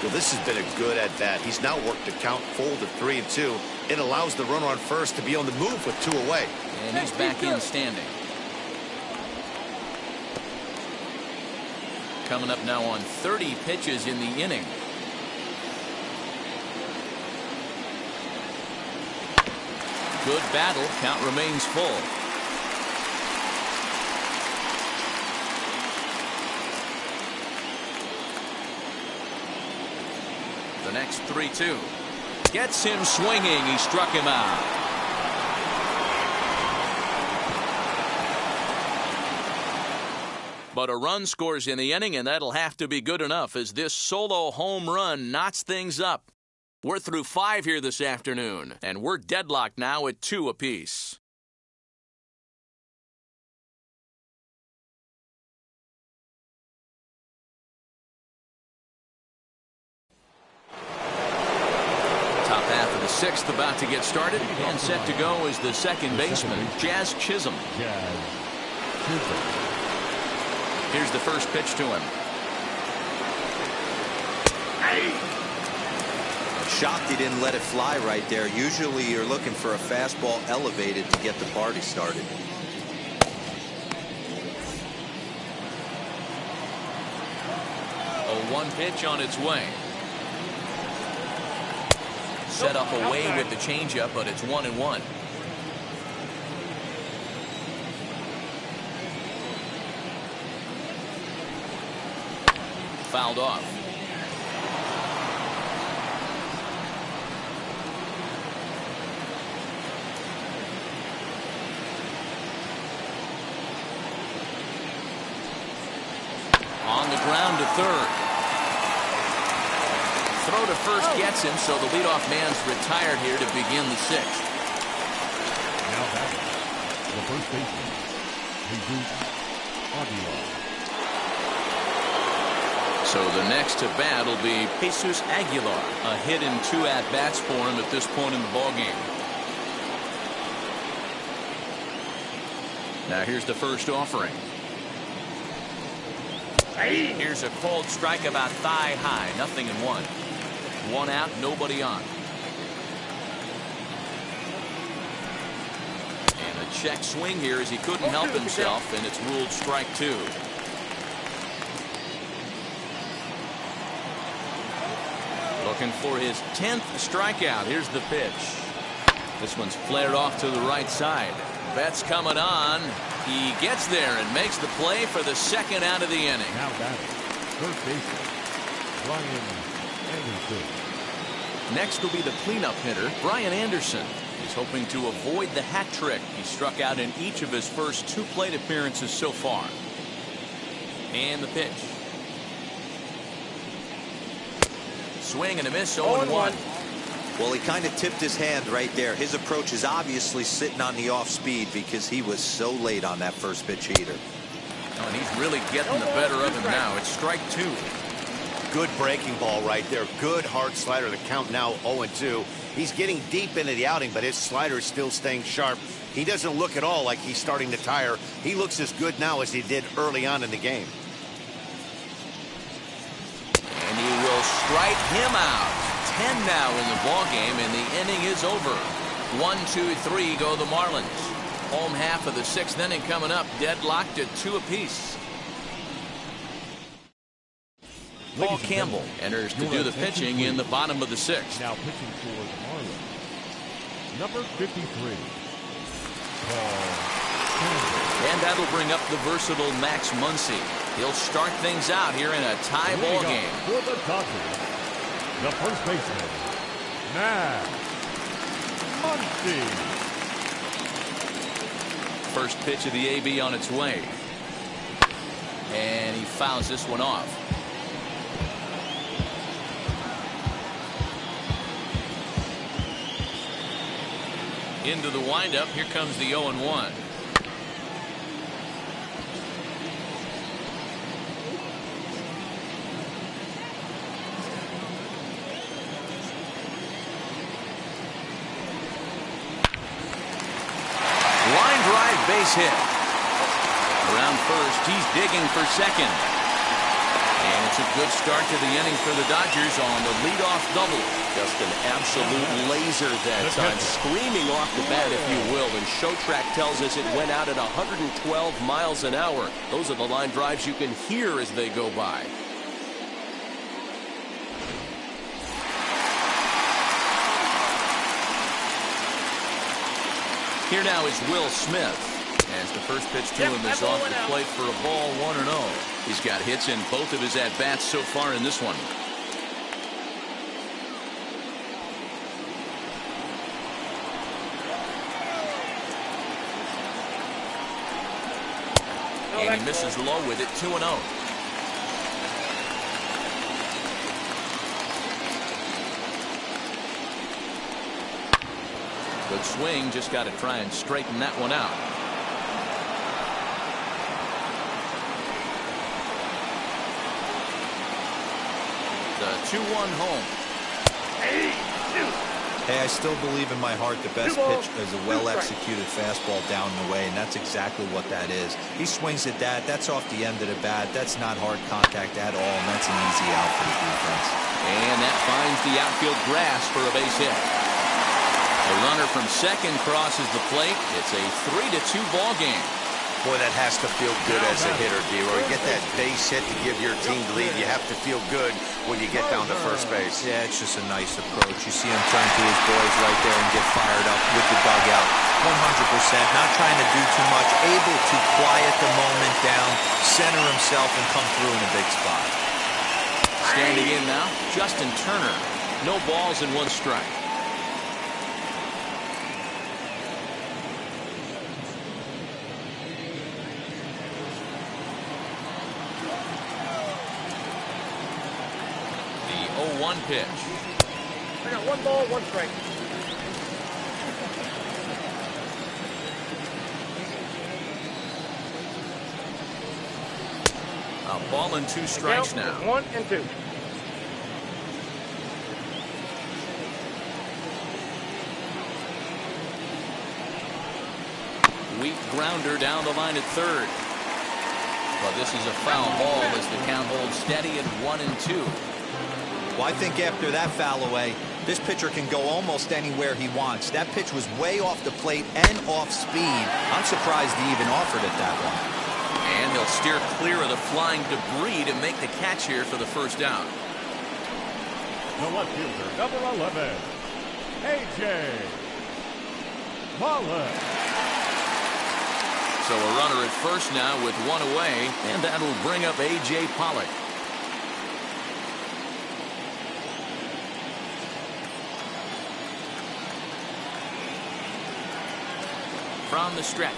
Well, this has been a good at-bat. He's now worked the count full to 3-2. It allows the runner on first to be on the move with 2 away. And he's back in standing. Coming up now on 30 pitches in the inning. Good battle. Count remains full. The next 3-2. Gets him swinging. He struck him out. But a run scores in the inning, and that'll have to be good enough as this solo home run knots things up. We're through 5 here this afternoon, and we're deadlocked now at 2 apiece. Top half of the 6th about to get started, and set to go is the second baseman, Jazz Chisholm. Here's the first pitch to him. Shocked he didn't let it fly right there. Usually you're looking for a fastball elevated to get the party started. A 1 pitch on its way. Set up away with the changeup, but it's 1-1. Fouled off. On the ground to third. Throw to first gets him, so the leadoff man's retired here to begin the 6th. now batting, the first baseman, Jesus Aguilar. So the next to bat will be Jesus Aguilar. A hit in 2 at-bats for him at this point in the ballgame. Now here's the first offering. Here's a called strike about thigh high. 0-1. 1 out, nobody on. And a check swing here as he couldn't help himself, and it's ruled strike 2. Looking for his 10th strikeout. Here's the pitch. This one's flared off to the right side. Betts coming on. He gets there and makes the play for the second out of the inning. Now batting, first baseman, Brian Anderson. Next will be the cleanup hitter, Brian Anderson. He's hoping to avoid the hat trick. He struck out in each of his first 2 plate appearances so far. And the pitch. Swing and a miss, 0-1. Well, he kind of tipped his hand right there. His approach is obviously sitting on the off speed because he was so late on that first pitch heater. Oh, and he's really getting the better of him now. It's strike 2. Good breaking ball right there. Good hard slider. The count now 0-2. He's getting deep into the outing, but his slider is still staying sharp. He doesn't look at all like he's starting to tire. He looks as good now as he did early on in the game. And he will strike him out. 10 now in the ball game, and the inning is over. 1, 2, 3 go the Marlins. Home half of the 6th inning coming up, deadlocked at 2 apiece. Paul Campbell enters to do the pitching in the bottom of the 6th. Now pitching for the Marlins, number 53, Paul Campbell. And that'll bring up the versatile Max Muncy. He'll start things out here in a tie ball game. For the Dodgers, the first baseman, Max Muncy. First pitch of the AB on its way. And he fouls this one off. Into the windup. Here comes the 0-1. Base hit. Around first, he's digging for second. And it's a good start to the inning for the Dodgers on the leadoff double. Just an absolute laser that time, screaming off the bat, if you will. And Showtrack tells us it went out at 112 miles an hour. Those are the line drives you can hear as they go by. Here now is Will Smith. As the first pitch to him is off the plate for a ball, 1-0. He's got hits in both of his at-bats so far in this one. And he misses low with it, 2-0. Good swing, just got to try and straighten that one out. The 2-1 home. Hey, I still believe in my heart the best pitch is a well-executed fastball down and away, and that's exactly what that is. He swings at that. That's off the end of the bat. That's not hard contact at all, and that's an easy out for the defense. And that finds the outfield grass for a base hit. The runner from second crosses the plate. It's a 3-2 ball game. Boy, that has to feel good as a hitter, D-Roy. Get that base hit to give your team the lead. You have to feel good when you get down to first base. Yeah, it's just a nice approach. You see him turn to his boys right there and get fired up with the dugout. 100%, not trying to do too much, able to quiet the moment down, center himself, and come through in a big spot. Standing in now, Justin Turner. No balls and 1 strike. The 0-1 pitch. I got 1 ball, 1 strike. A ball and 2 strikes now. 1 and 2. Weak grounder down the line at third. Well, this is a foul ball as the count holds steady at 1-2. Well, I think after that foul away, this pitcher can go almost anywhere he wants. That pitch was way off the plate and off speed. I'm surprised he even offered it that long. And he'll steer clear of the flying debris to make the catch here for the first down. The left fielder, number 11, A.J. Marlins. So a runner at first now with one away, and that'll bring up A.J. Pollock. From the stretch,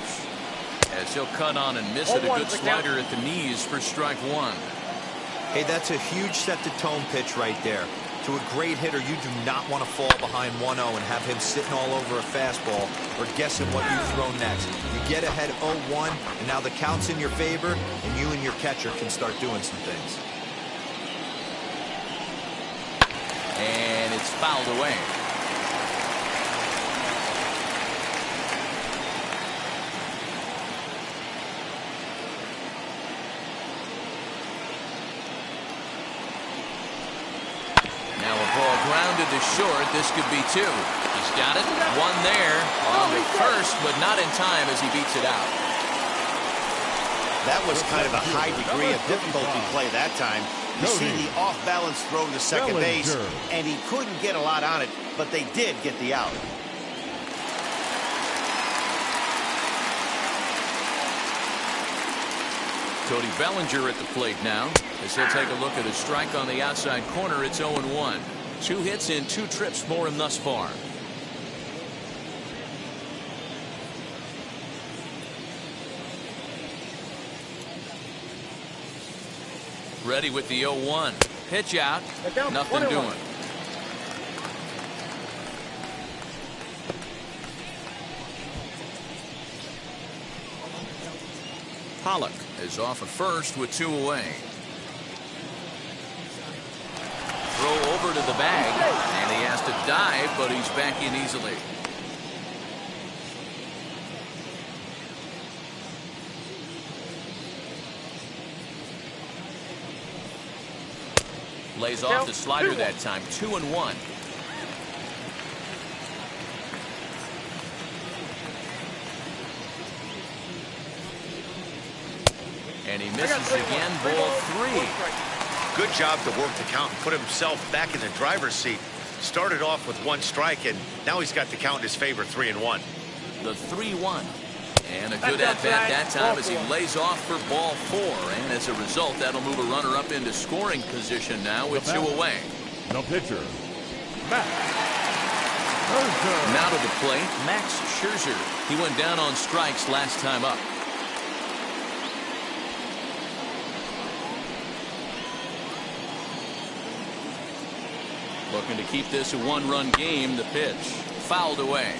as he'll cut on and miss it, a good slider at the knees for strike one. Hey, that's a huge set-the-tone pitch right there. To a great hitter, you do not want to fall behind 1-0 and have him sitting all over a fastball or guessing what you throw next. You get ahead 0-1, and now the count's in your favor, and you and your catcher can start doing some things. And it's fouled away. Grounded to short. This could be two. He's got it. One there. On to first, but not in time as he beats it out. That was kind of a high degree of difficulty play that time. You see the off-balance throw to second base, and he couldn't get a lot on it, but they did get the out. Cody Bellinger at the plate now, as he'll take a look at a strike on the outside corner. It's 0-1. 2 hits in 2 trips for him thus far. Ready with the 0-1. Pitch out. Nothing doing. Pollock is off at first with 2 away. Throw over to the bag, and he has to dive, but he's back in easily. Lays off the slider that time. 2-1. And he misses again. Ball 3. Good job to work the count and put himself back in the driver's seat. Started off with 1 strike, and now he's got the count in his favor, 3-1. The 3-1. And a good at-bat that time as he lays off for ball 4. And as a result, that'll move a runner up into scoring position now with 2 away. The pitcher, Max Scherzer. Now to the plate, Max Scherzer. He went down on strikes last time up. Looking to keep this a 1-run game. The pitch fouled away.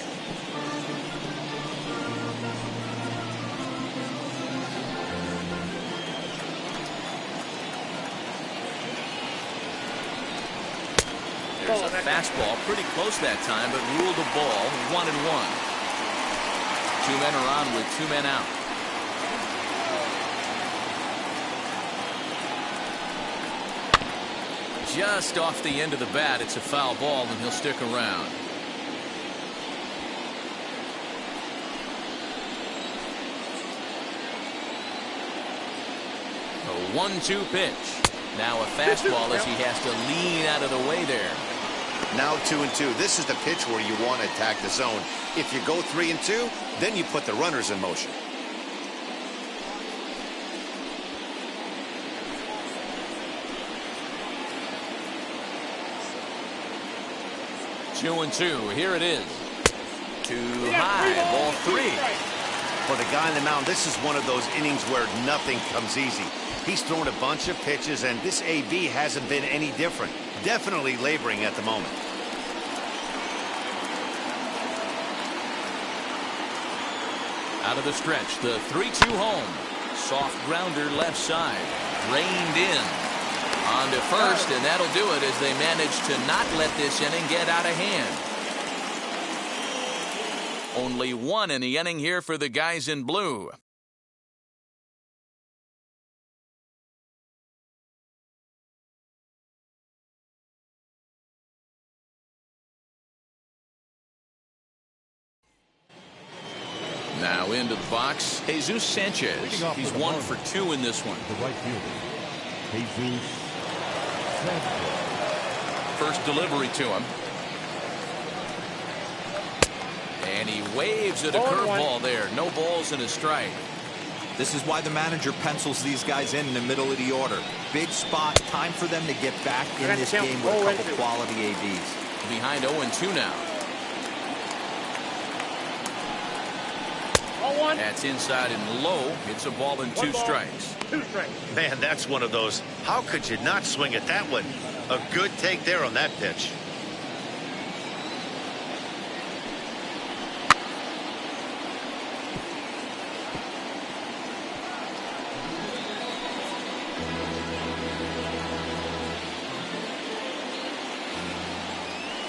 There's a fastball pretty close that time, but ruled a ball. 1-1. 2 men are on with 2 men out. Just off the end of the bat, it's a foul ball, and he'll stick around. A 1-2 pitch. Now a fastball as he has to lean out of the way there. Now 2-2. This is the pitch where you want to attack the zone. If you go 3-2, then you put the runners in motion. 2-2. Here it is. Too high. Ball 3. For the guy on the mound, this is one of those innings where nothing comes easy. He's thrown a bunch of pitches, and this AB hasn't been any different. Definitely laboring at the moment. Out of the stretch, the 3-2 home. Soft grounder left side. Reined in. On to first, and that'll do it as they manage to not let this inning get out of hand. Only 1 in the inning here for the guys in blue. Now into the box, Jesus Sanchez. He's 1 for 2 in this one. The right fielder, Jesus Sanchez. First delivery to him. And he waves at a curveball there. No balls and a strike. This is why the manager pencils these guys in the middle of the order. Big spot, time for them to get back in this game with a couple quality ABs. Behind 0-2 now. That's inside and low. It's a ball and 2 strikes. 2 strikes. Man, that's one of those. How could you not swing at that one? A good take there on that pitch.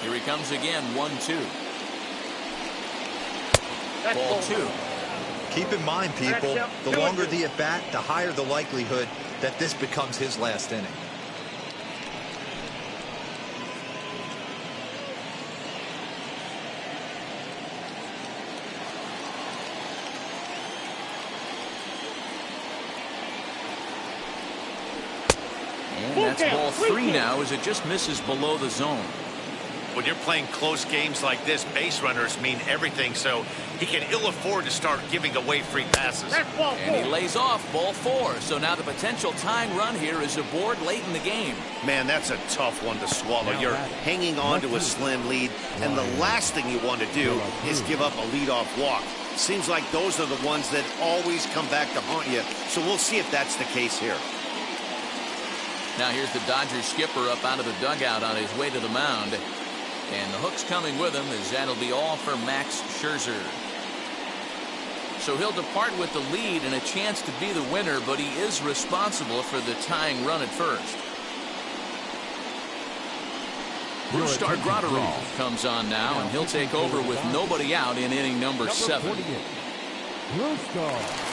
Here he comes again, 1-2. Ball 2. Keep in mind, people, the longer the at-bat, the higher the likelihood that this becomes his last inning. And that's ball 3 now as it just misses below the zone. When you're playing close games like this, base runners mean everything, so he can ill afford to start giving away free passes. And he lays off ball 4. So now the potential tying run here is aboard late in the game. Man, that's a tough one to swallow. You're hanging on to a slim lead, and the last thing you want to do is give up a leadoff walk. Seems like those are the ones that always come back to haunt you, so we'll see if that's the case here. Now here's the Dodgers skipper up out of the dugout on his way to the mound. And the hook's coming with him as that'll be all for Max Scherzer. So he'll depart with the lead and a chance to be the winner, but he is responsible for the tying run at first. Bruce Stargratterall comes on now, and he'll take over with nobody out in inning number 7. Bruce Stargratterall.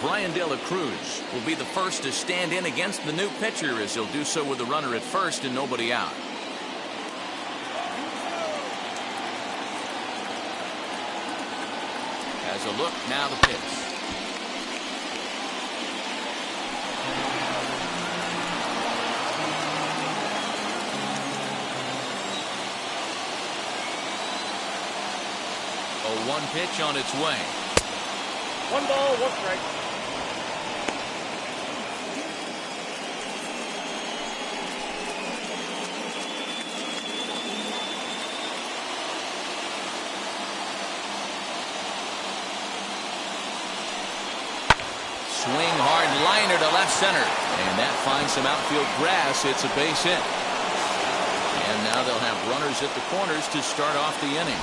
Brian De La Cruz will be the first to stand in against the new pitcher, as he'll do so with the runner at first and nobody out. Has a look, now the pitch. A 1 pitch on its way. 1 ball, 1 strike. Swing hard liner to left center, and that finds some outfield grass. It's a base hit, and now they'll have runners at the corners to start off the inning.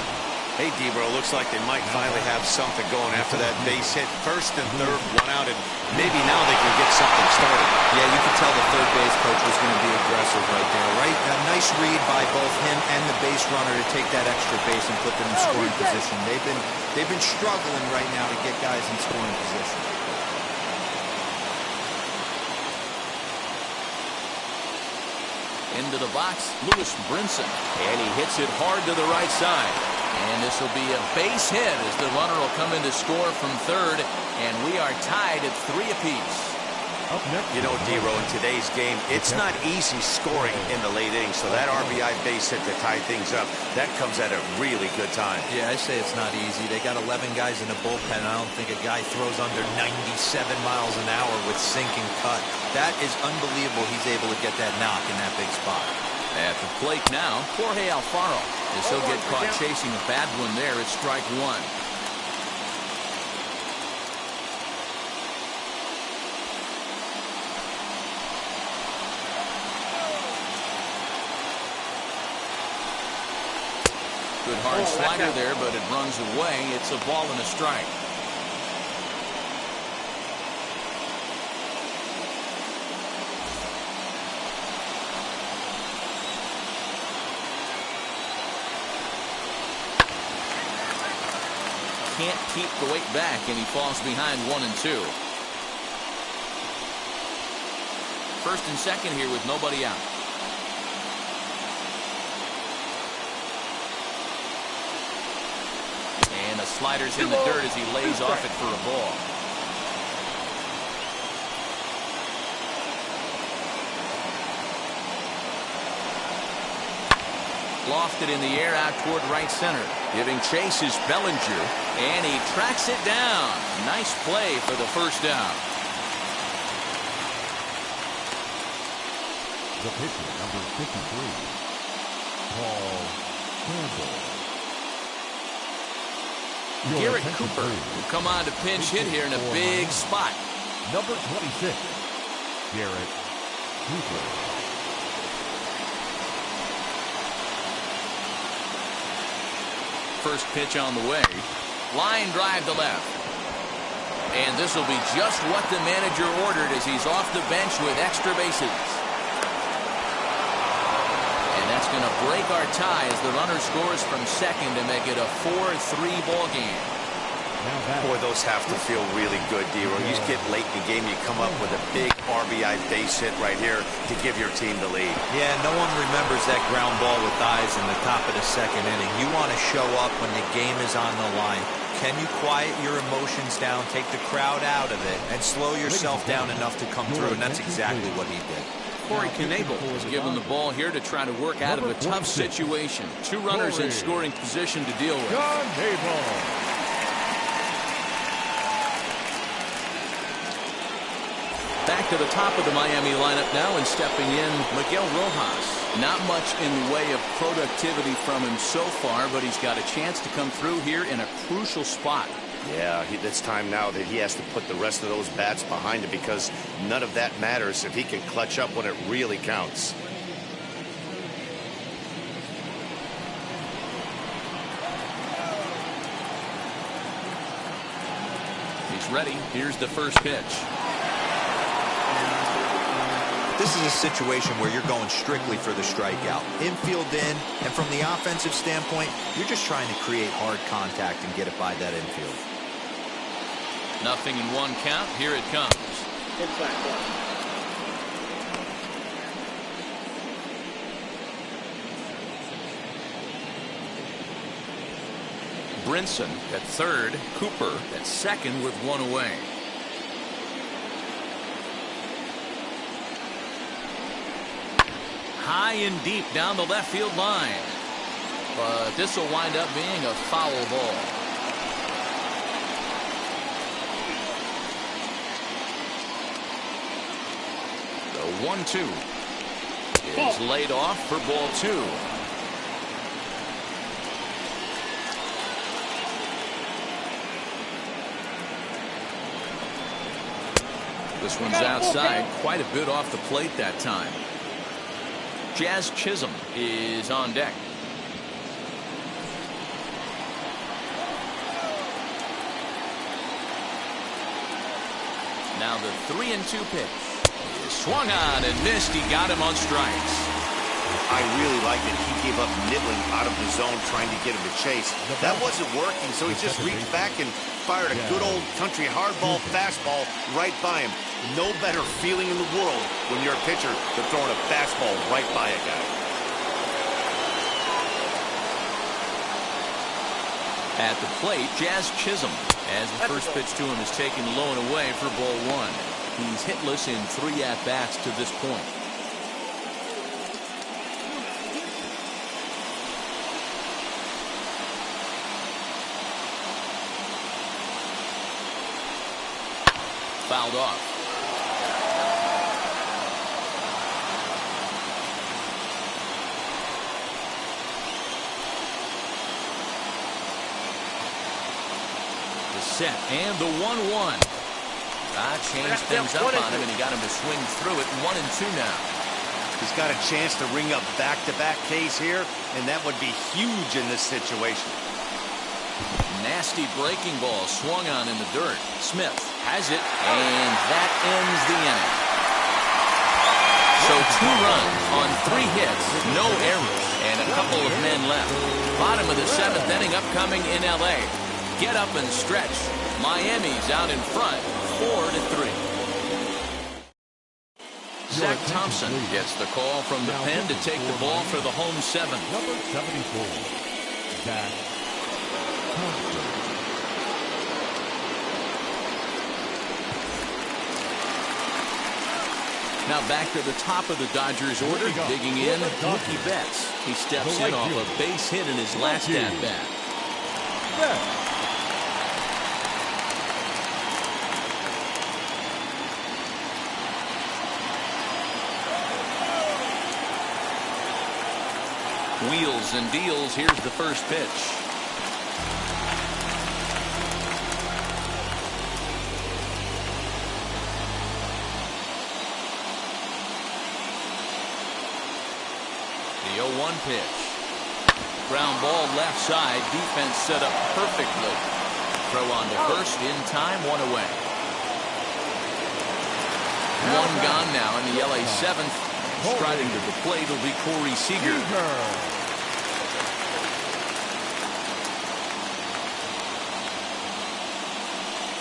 Hey, Debro, looks like they might finally have something going after that base hit. First and third, 1 out, and maybe now they can get something started. Yeah, you could tell the third base coach was going to be aggressive right there, right? A nice read by both him and the base runner to take that extra base and put them in scoring position. They've been struggling right now to get guys in scoring position. Into the box, Lewis Brinson, and he hits it hard to the right side. And this will be a base hit as the runner will come in to score from third, and we are tied at 3 apiece. Up next, you know, Dero, in today's game, it's not easy scoring in the late innings, so that RBI base hit to tie things up, that comes at a really good time. Yeah, I say it's not easy. They got 11 guys in the bullpen. I don't think a guy throws under 97 miles an hour with sinking cut. That is unbelievable he's able to get that knock in that big spot. At the plate now, Jorge Alfaro, as he'll get caught chasing a bad one there at strike 1. Good hard slider there, but it runs away. It's a ball and a strike. Can't keep the weight back, and he falls behind 1-2. First and second here with nobody out. And the slider's in the dirt as he lays off it for a ball. Lofted in the air out toward right center. Giving chase is Bellinger, and he tracks it down. Nice play for the first down. The pitcher, number 53, Paul Campbell. Garrett Cooper will come on to pinch hit here in a big spot. Number 26, Garrett Cooper. First pitch on the way. Line drive to left. And this will be just what the manager ordered as he's off the bench with extra bases. And that's going to break our tie as the runner scores from second to make it a 4-3 ball game. Boy, those have to feel really good, D-Roy. You get late in the game, you come up with a big RBI base hit right here to give your team the lead. Yeah, no one remembers that ground ball with eyes in the top of the second inning. You want to show up when the game is on the line. Can you quiet your emotions down, take the crowd out of it, and slow yourself down enough to come through? And that's exactly what he did. Corey Knebel was given the ball here to try to work out of a tough situation. Two runners in scoring position to deal with. Back to the top of the Miami lineup now, and stepping in, Miguel Rojas. Not much in the way of productivity from him so far, but he's got a chance to come through here in a crucial spot. Yeah, it's time now that he has to put the rest of those bats behind it, because none of that matters if he can clutch up when it really counts. He's ready. Here's the first pitch. This is a situation where you're going strictly for the strikeout. Infield in, and from the offensive standpoint, you're just trying to create hard contact and get it by that infield. Nothing in one count. Here it comes. Brinson at third. Cooper at second with one away. High and deep down the left field line. But this will wind up being a foul ball. The 1-2 is laid off for ball two. This one's outside, quite a bit off the plate that time. Jazz Chisholm is on deck. Now the 3-2 pitch is swung on and missed. He got him on strikes. I really like that he gave up nibbling out of the zone trying to get him to chase. That wasn't working, so he just reached back and fired a good old country hardball fastball right by him. No better feeling in the world when you're a pitcher than throwing a fastball right by a guy. At the plate, Jazz Chisholm, as the first pitch to him is taken low and away for ball one. He's hitless in 3 at-bats to this point. Fouled off. The set and the 1-1. Changed things up on him, and he got him to swing through it. 1-2 now. He's got a chance to ring up back-to-back Ks here, and that would be huge in this situation. Nasty breaking ball swung on in the dirt. Smith has it, and that ends the inning. So 2 runs on 3 hits, no errors, and a couple of men left. Bottom of the 7th inning upcoming in L.A. Get up and stretch. Miami's out in front, 4-3. Zach Thompson gets the call from the pen to take the ball for the home 7th. Number 74, Zach Thompson. Now back to the top of the Dodgers order, digging in, Mookie Betts. He steps in off a base hit in his last at-bat. Wheels and deals. Here's the first pitch. The 0-1 pitch. Ground ball left side. Defense set up perfectly. Throw on to first in time. One away. One gone now in the LA 7th. Striding to the plate will be Corey Seager.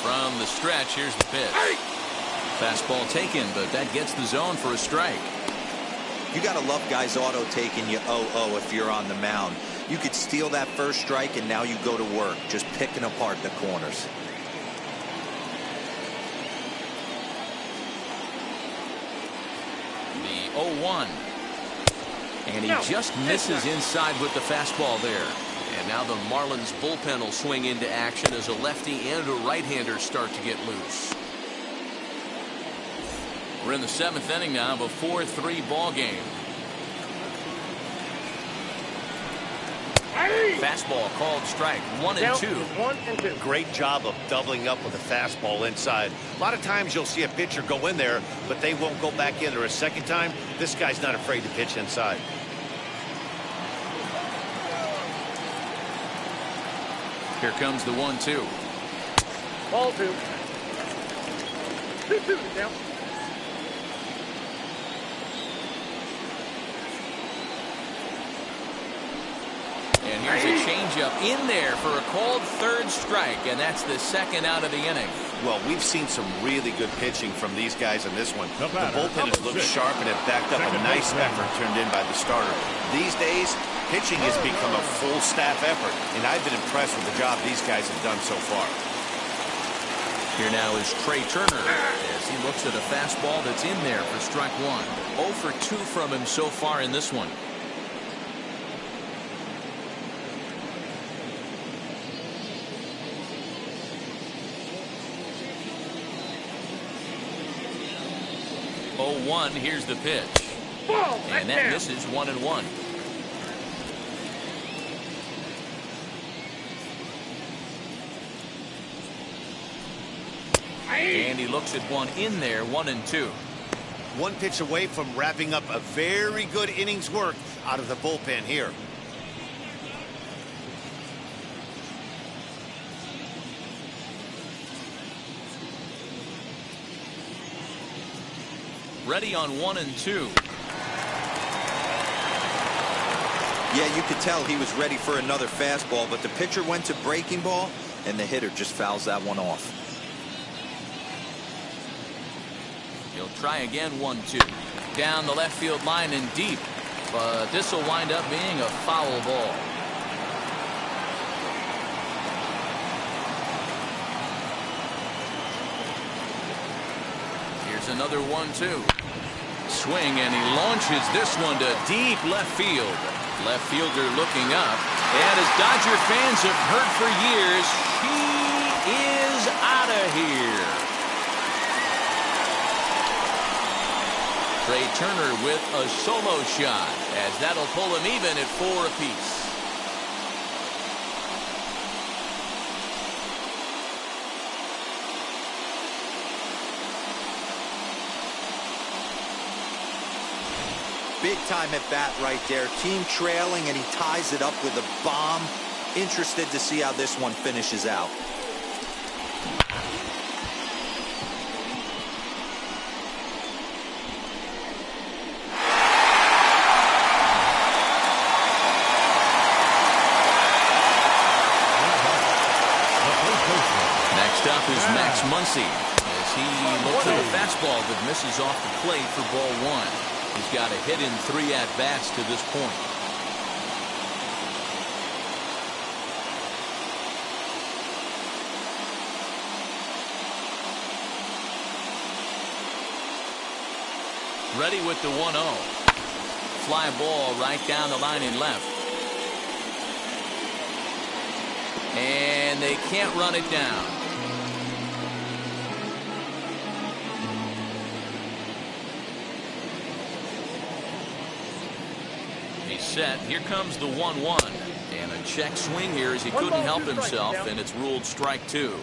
From the stretch, here's the pitch. Fastball taken, but that gets the zone for a strike. You got to love guys auto taking you 0-0 if you're on the mound. You could steal that first strike, and now you go to work, just picking apart the corners. The 0-1. And he just misses inside with the fastball there. And now the Marlins bullpen will swing into action as a lefty and a right-hander start to get loose. We're in the 7th inning now of a 4-3 ball game. Fastball called strike. 1-2. Great job of doubling up with a fastball inside. A lot of times you'll see a pitcher go in there, but they won't go back in there a second time. This guy's not afraid to pitch inside. Here comes the 1-2. Ball 2. 2-2 now. And here's a changeup in there for a called third strike, and that's the second out of the inning. Well, we've seen some really good pitching from these guys in this one. The bullpen has looked sharp and have backed up a nice effort turned in by the starter. These days, pitching has become a full staff effort, and I've been impressed with the job these guys have done so far. Here now is Trey Turner as he looks at a fastball that's in there for strike 1. 0 for 2 from him so far in this one. Here's the pitch. And that misses 1-1. And he looks at one in there. 1-2. One pitch away from wrapping up a very good innings work out of the bullpen here. Ready on 1-2. Yeah, you could tell he was ready for another fastball, but the pitcher went to breaking ball, and the hitter just fouls that one off. He'll try again. 1-2. Down the left field line and deep, but this will wind up being a foul ball. Here's another 1-2. Swing, and he launches this one to deep left field. Left fielder looking up, and as Dodger fans have heard for years, he is out of here. Trey Turner with a solo shot, as that'll pull him even at 4 apiece. Big time at bat right there. Team trailing, and he ties it up with a bomb. Interested to see how this one finishes out. Next up is Max Muncy as he looks at a fastball that misses off the plate for ball 1. He's got a hit in 3 at-bats to this point. Ready with the 1-0. Fly ball right down the line in left. And they can't run it down. He's set. Here comes the 1-1. And a check swing here as he couldn't help himself, and it's ruled strike 2.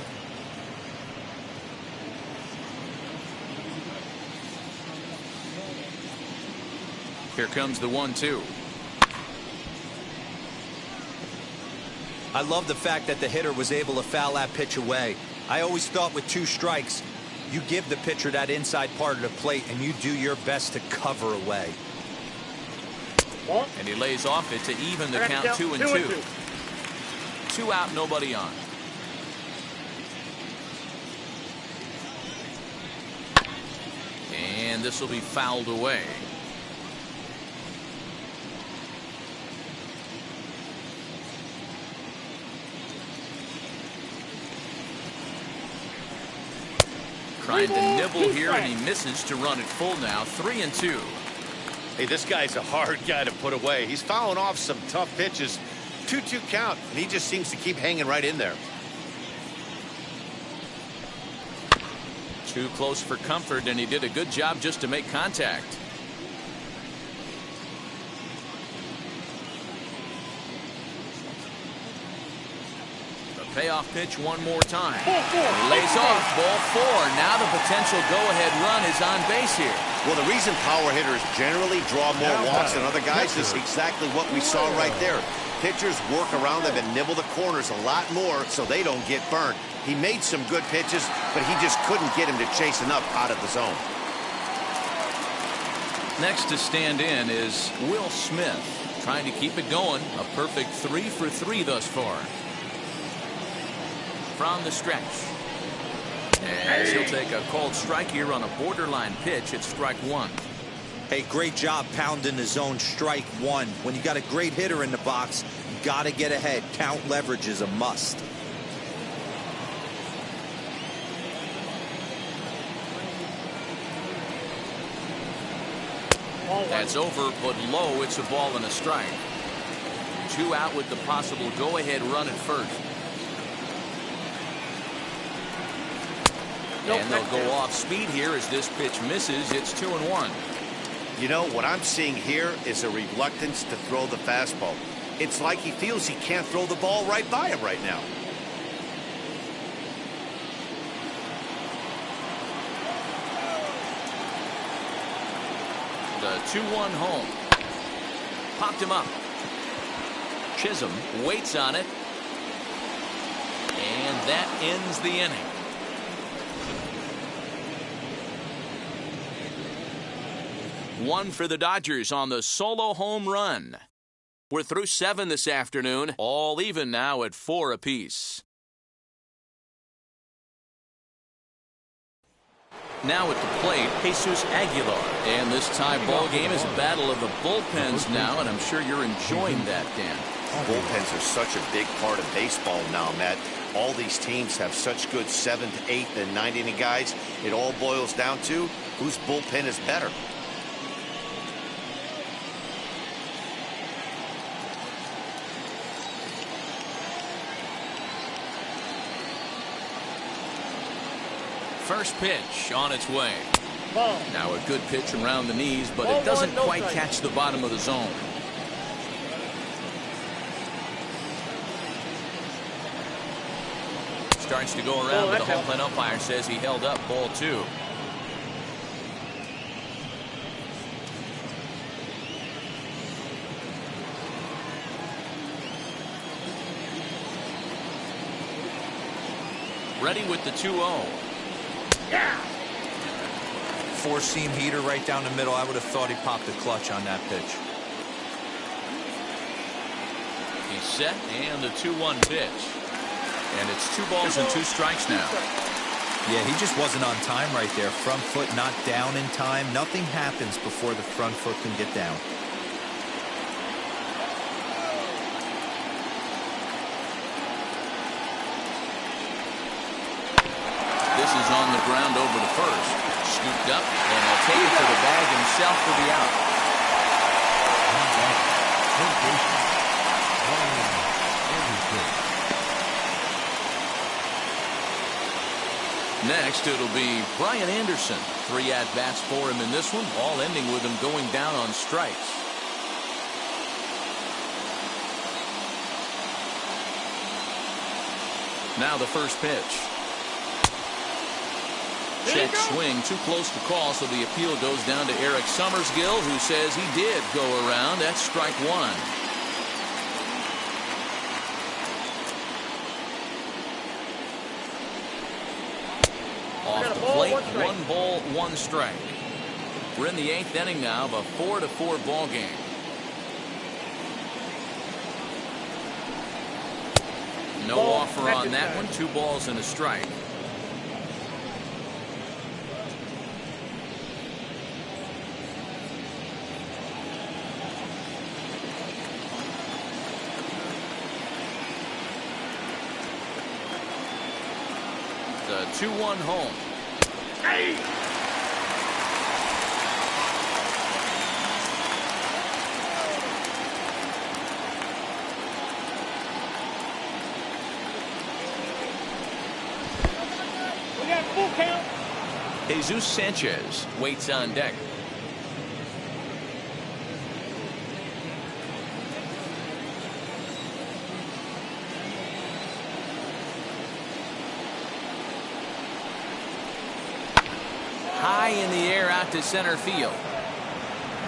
Here comes the 1-2. I love the fact that the hitter was able to foul that pitch away. I always thought with 2 strikes, you give the pitcher that inside part of the plate and you do your best to cover away. And he lays off it to even the count 2-2. 2 out, nobody on. And this will be fouled away. Trying to nibble here, and he misses to run it full now. 3-2. Hey, this guy's a hard guy to put away. He's fouling off some tough pitches. 2-2 count, and he just seems to keep hanging right in there. Too close for comfort, and he did a good job just to make contact. The payoff pitch one more time. He lays off, ball 4. Now the potential go-ahead run is on base here. Well, the reason power hitters generally draw more walks than other guys is exactly what we saw right there. Pitchers work around them and nibble the corners a lot more so they don't get burned. He made some good pitches, but he just couldn't get him to chase enough out of the zone. Next to stand in is Will Smith, trying to keep it going. A perfect 3 for 3 thus far. From the stretch. As he'll take a called strike here on a borderline pitch at strike 1. Hey, great job pounding the zone. Strike 1. When you got a great hitter in the box, you got to get ahead. Count leverage is a must. That's over, but low. It's a ball and a strike. 2 out with the possible go-ahead run at first. And they'll go off speed here as this pitch misses. It's 2-1. You know, what I'm seeing here is a reluctance to throw the fastball. It's like he feels he can't throw the ball right by him right now. The 2-1 home. Popped him up. Chisholm waits on it. And that ends the inning. One for the Dodgers on the solo home run. We're through 7 this afternoon, all even now at 4 apiece. Now at the plate, Jesus Aguilar. And this tie ball game is a battle of the bullpens now, and I'm sure you're enjoying that, Dan. Bullpens are such a big part of baseball now, Matt. All these teams have such good 7th, 8th, and 9th inning guys. It all boils down to whose bullpen is better. First pitch on its way. Now a good pitch around the knees, but it doesn't quite catch the bottom of the zone. Starts to go around, but the home plate umpire says he held up ball 2. Ready with the 2-0. Four-seam heater right down the middle. I would have thought he popped the clutch on that pitch. He's set, and the 2-1 pitch. And it's 2 balls and 2 strikes now. Yeah, he just wasn't on time right there. Front foot not down in time. Nothing happens before the front foot can get down. This is on the ground over to first. scooped up, and he'll take it to the bag himself for the out. Next, it'll be Brian Anderson. 3 at-bats for him in this one, all ending with him going down on strikes. Now the first pitch. Check swing, too close to call, so the appeal goes down to Eric Summersgill, who says he did go around. That's strike 1. Off the plate, 1 ball, 1 strike. We're in the 8th inning now of a 4-4 ball game. No offer on that one. 2 balls and a strike. The 2-1 home. Hey! We got full count. Jesus Sanchez waits on deck. High in the air out to center field.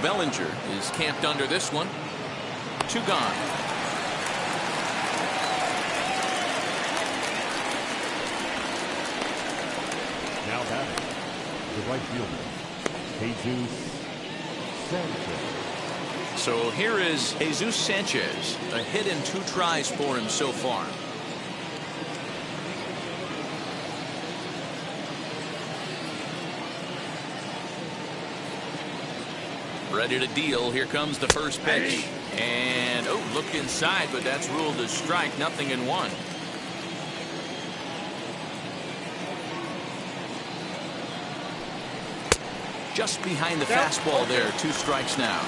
Bellinger is camped under this one. 2 gone. Now batting, the right fielder, Jesus Sanchez. So here is Jesus Sanchez. A hit in 2 tries for him so far. Ready to deal. Here comes the first pitch. And, oh, looked inside, but that's ruled a strike. Nothing in 1. Just behind the fastball there. 2 strikes now.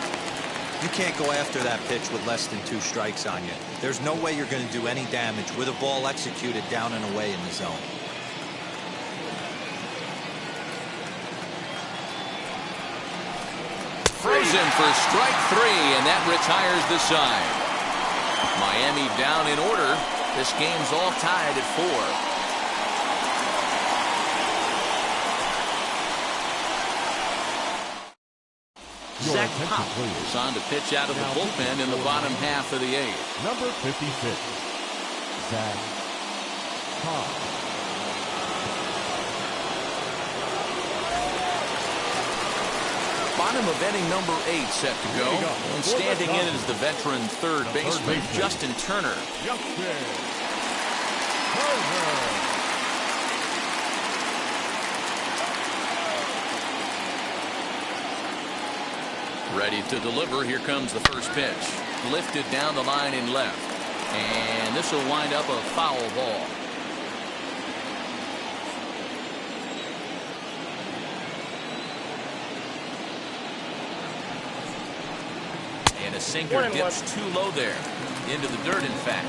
You can't go after that pitch with less than 2 strikes on you. There's no way you're going to do any damage with a ball executed down and away in the zone. Frozen for strike 3, and that retires the side. Miami down in order. This game's all tied at 4. Zach Pop is on to pitch out of the bullpen in the bottom half of the 8th. Number 56, Zach Pop. Bottom of inning number 8 set to go. And standing in is the veteran third baseman, Justin Turner. Ready to deliver. Here comes the first pitch. Lifted down the line in left. And this will wind up a foul ball. And a sinker dips too low there. Into the dirt, in fact.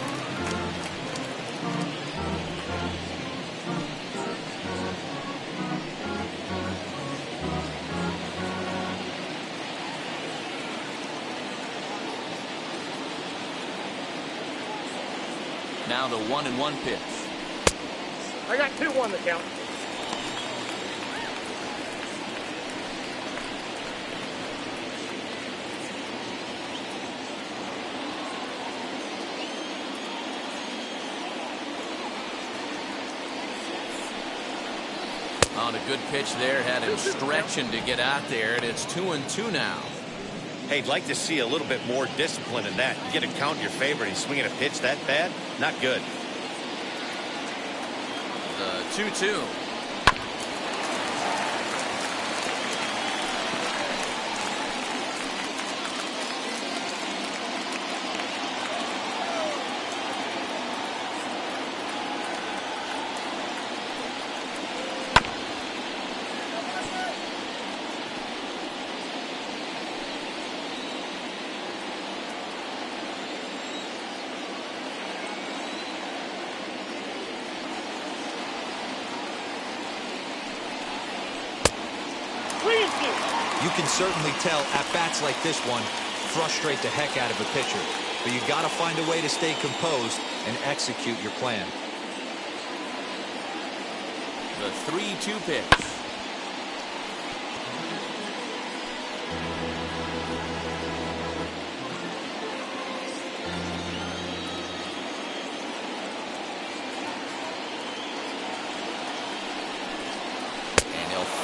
Now the 1-1 pitch. I got 2-1 to count. On a good pitch there, had him stretching to get out there, and it's 2-2 now. Hey, I'd like to see a little bit more discipline in that. You get a count in your favor and he's swinging a pitch that bad? Not good. The 2-2. You can certainly tell at-bats like this one frustrate the heck out of a pitcher. But you got to find a way to stay composed and execute your plan. The 3-2 pitch.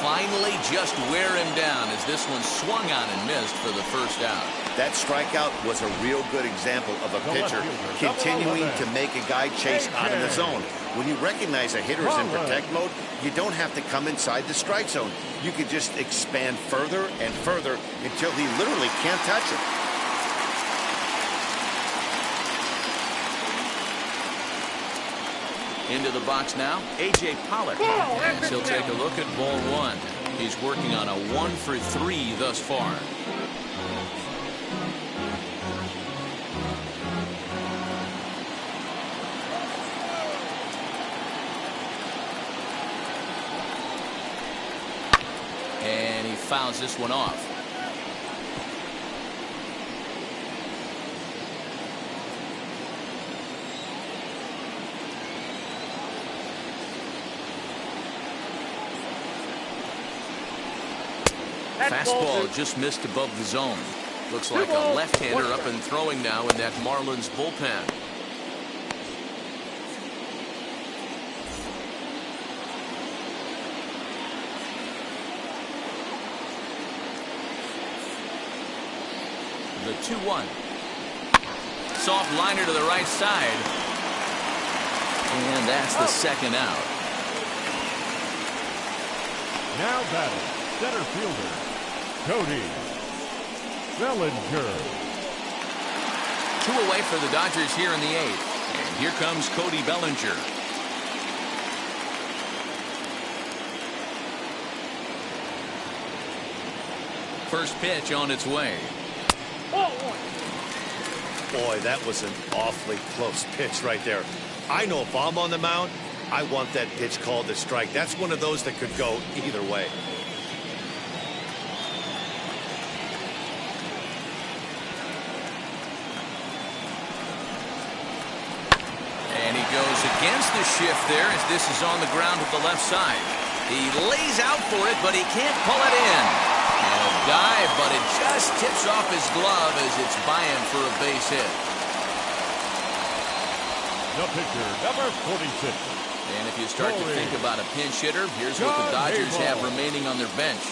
Finally just wear him down as this one swung on and missed for the first out. That strikeout was a real good example of a pitcher continuing to make a guy chase out of the zone. When you recognize a hitter is in protect mode, you don't have to come inside the strike zone. You can just expand further and further until he literally can't touch it. Into the box now, A.J. Pollock. And he'll take a look at ball one. He's working on a 1-for-3 thus far. And he fouls this one off. Fastball just missed above the zone. Looks like a left-hander up and throwing now in that Marlins bullpen. The 2-1. Soft liner to the right side. And that's the second out. Now batting, center fielder Cody Bellinger. 2 away for the Dodgers here in the 8th. And here comes Cody Bellinger. First pitch on its way. Boy, that was an awfully close pitch right there. I know if I'm on the mound, I want that pitch called a strike. That's one of those that could go either way. And he goes against the shift there as this is on the ground at the left side. He lays out for it, but he can't pull it in. And a dive, but it just tips off his glove as it's by him for a base hit. The pitcher, number 46. And if you start to think about a pinch hitter, here's what the Dodgers have remaining on their bench.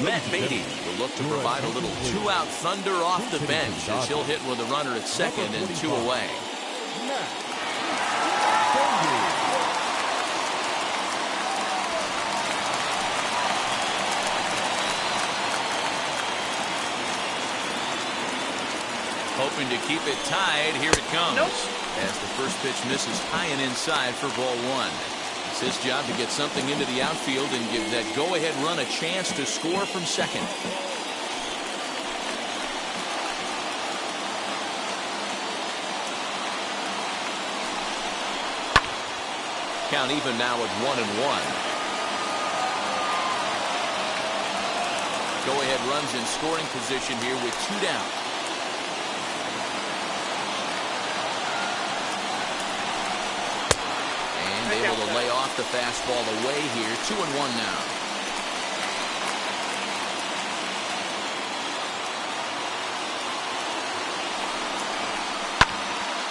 Matt Beatty will look to provide a little 2-out thunder off the bench as he'll hit with a runner at second and 2 away. Hoping to keep it tied. Here it comes. As the first pitch misses high and inside for ball 1. It's his job to get something into the outfield and give that go-ahead run a chance to score from second. Count even now at 1-1. Go-ahead runs in scoring position here with 2 down. Able to lay off the fastball away here. 2-1 now.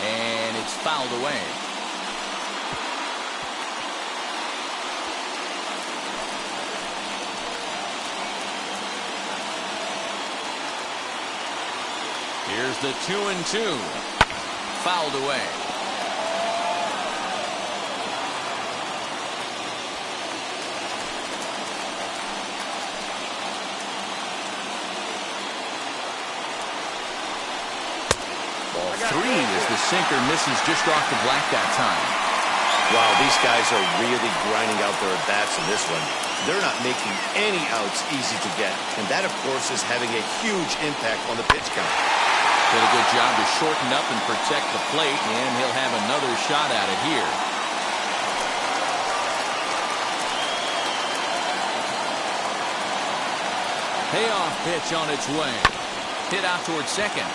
And it's fouled away. Here's the 2-2. Fouled away. As the sinker misses just off the black that time. Wow, these guys are really grinding out their at-bats in this one. They're not making any outs easy to get. And that, of course, is having a huge impact on the pitch count. Did a good job to shorten up and protect the plate, and he'll have another shot at it here. Payoff pitch on its way. Hit out towards second.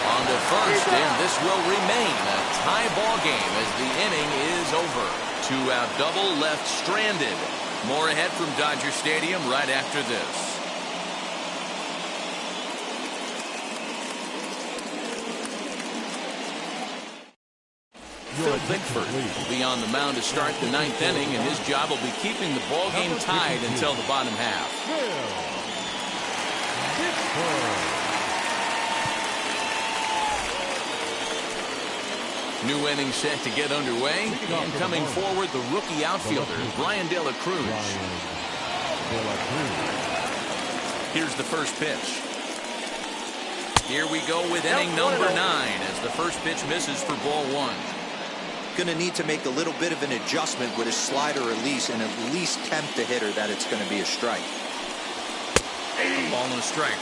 On to first, and this will remain a tie ball game as the inning is over. 2-out double left stranded. More ahead from Dodger Stadium right after this. Phil Bickford will be on the mound to start the 9th inning, and his job will be keeping the ball game tied until the bottom half. New inning set to get underway, and coming forward the rookie outfielder Brian De La Cruz. Here's the first pitch. Here we go with inning number 9 as the first pitch misses for ball 1. Going to need to make a little bit of an adjustment with his slider release and at least tempt the hitter that it's going to be a strike. A ball and a strike.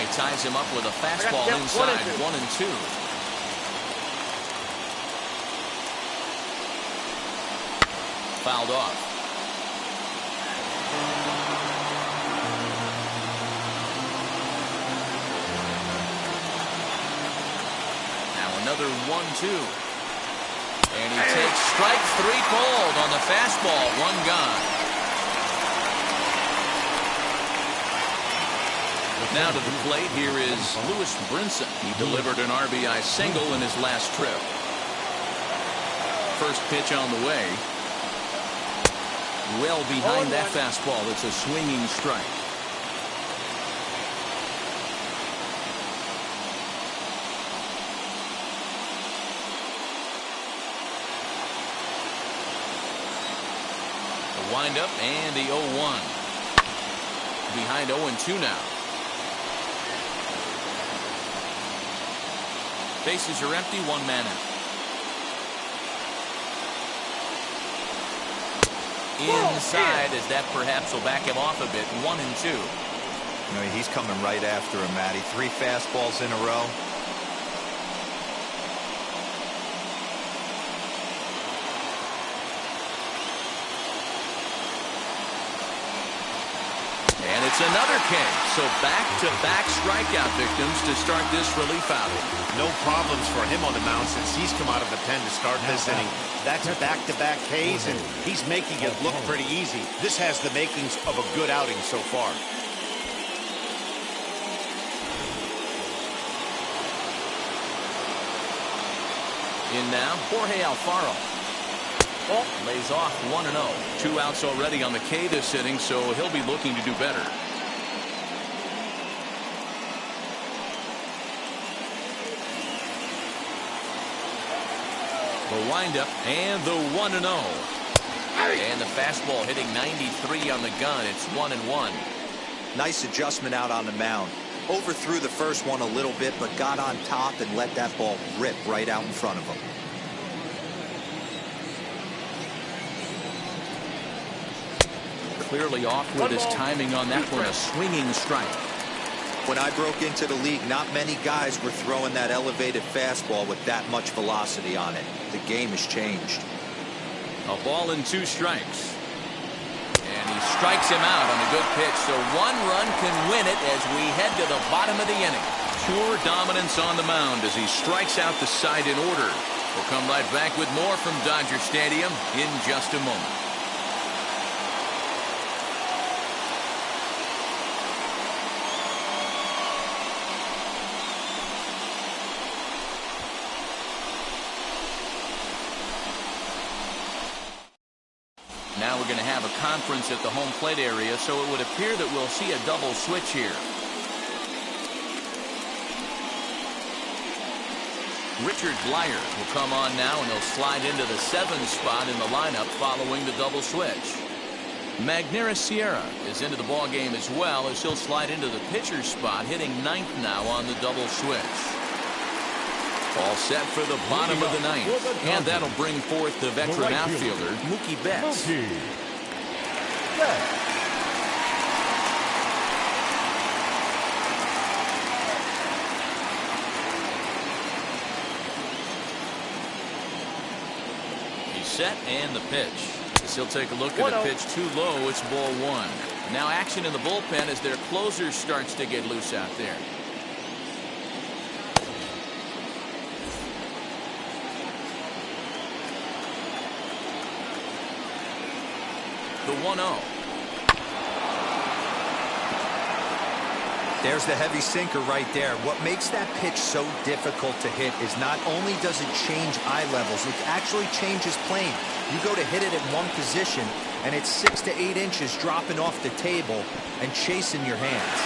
He ties him up with a fastball inside, 1-2. Fouled off. Another 1-2. And he takes strike 3 called on the fastball. 1 gone. Now to the plate, here is Lewis Brinson. He delivered an RBI single in his last trip. First pitch on the way. Well behind that fastball. It's a swinging strike. Wind up and the 0-1. Behind 0-2 now. Bases are empty, 1 man out. Inside as that perhaps will back him off a bit. 1-2. You know, he's coming right after him, Matty. 3 fastballs in a row. And it's another K. So back-to-back strikeout victims to start this relief outing. No problems for him on the mound since he's come out of the pen to start this inning. That's back-to-back Ks, and he's making it look pretty easy. This has the makings of a good outing so far. In now, Jorge Alfaro. Lays off 1-0. 2 outs already on the K this inning, so he'll be looking to do better. The windup and the 1-0. And the fastball hitting 93 on the gun. It's 1-1. Nice adjustment out on the mound. Overthrew the first one a little bit, but got on top and let that ball rip right out in front of him. Clearly off with his timing on that one. A swinging strike. When I broke into the league, not many guys were throwing that elevated fastball with that much velocity on it. The game has changed. A ball and 2 strikes. And he strikes him out on a good pitch. So 1 run can win it as we head to the bottom of the inning. Pure dominance on the mound as he strikes out the side in order. We'll come right back with more from Dodger Stadium in just a moment. Now we're going to have a conference at the home plate area, so it would appear that we'll see a double switch here. Richard Blyer will come on now, and he'll slide into the 7th spot in the lineup following the double switch. Magneuris Sierra is into the ball game as well, as he'll slide into the pitcher's spot, hitting 9th now on the double switch. All set for the bottom of the 9th, and that'll bring forth the veteran outfielder, Mookie Betts. set and the pitch. As he'll take a look at a pitch too low. It's ball one. Now action in the bullpen as their closer starts to get loose out there. The 1-0. There's the heavy sinker right there. What makes that pitch so difficult to hit is not only does it change eye levels, it actually changes plane. You go to hit it at one position, and it's 6 to 8 inches dropping off the table and chasing your hands.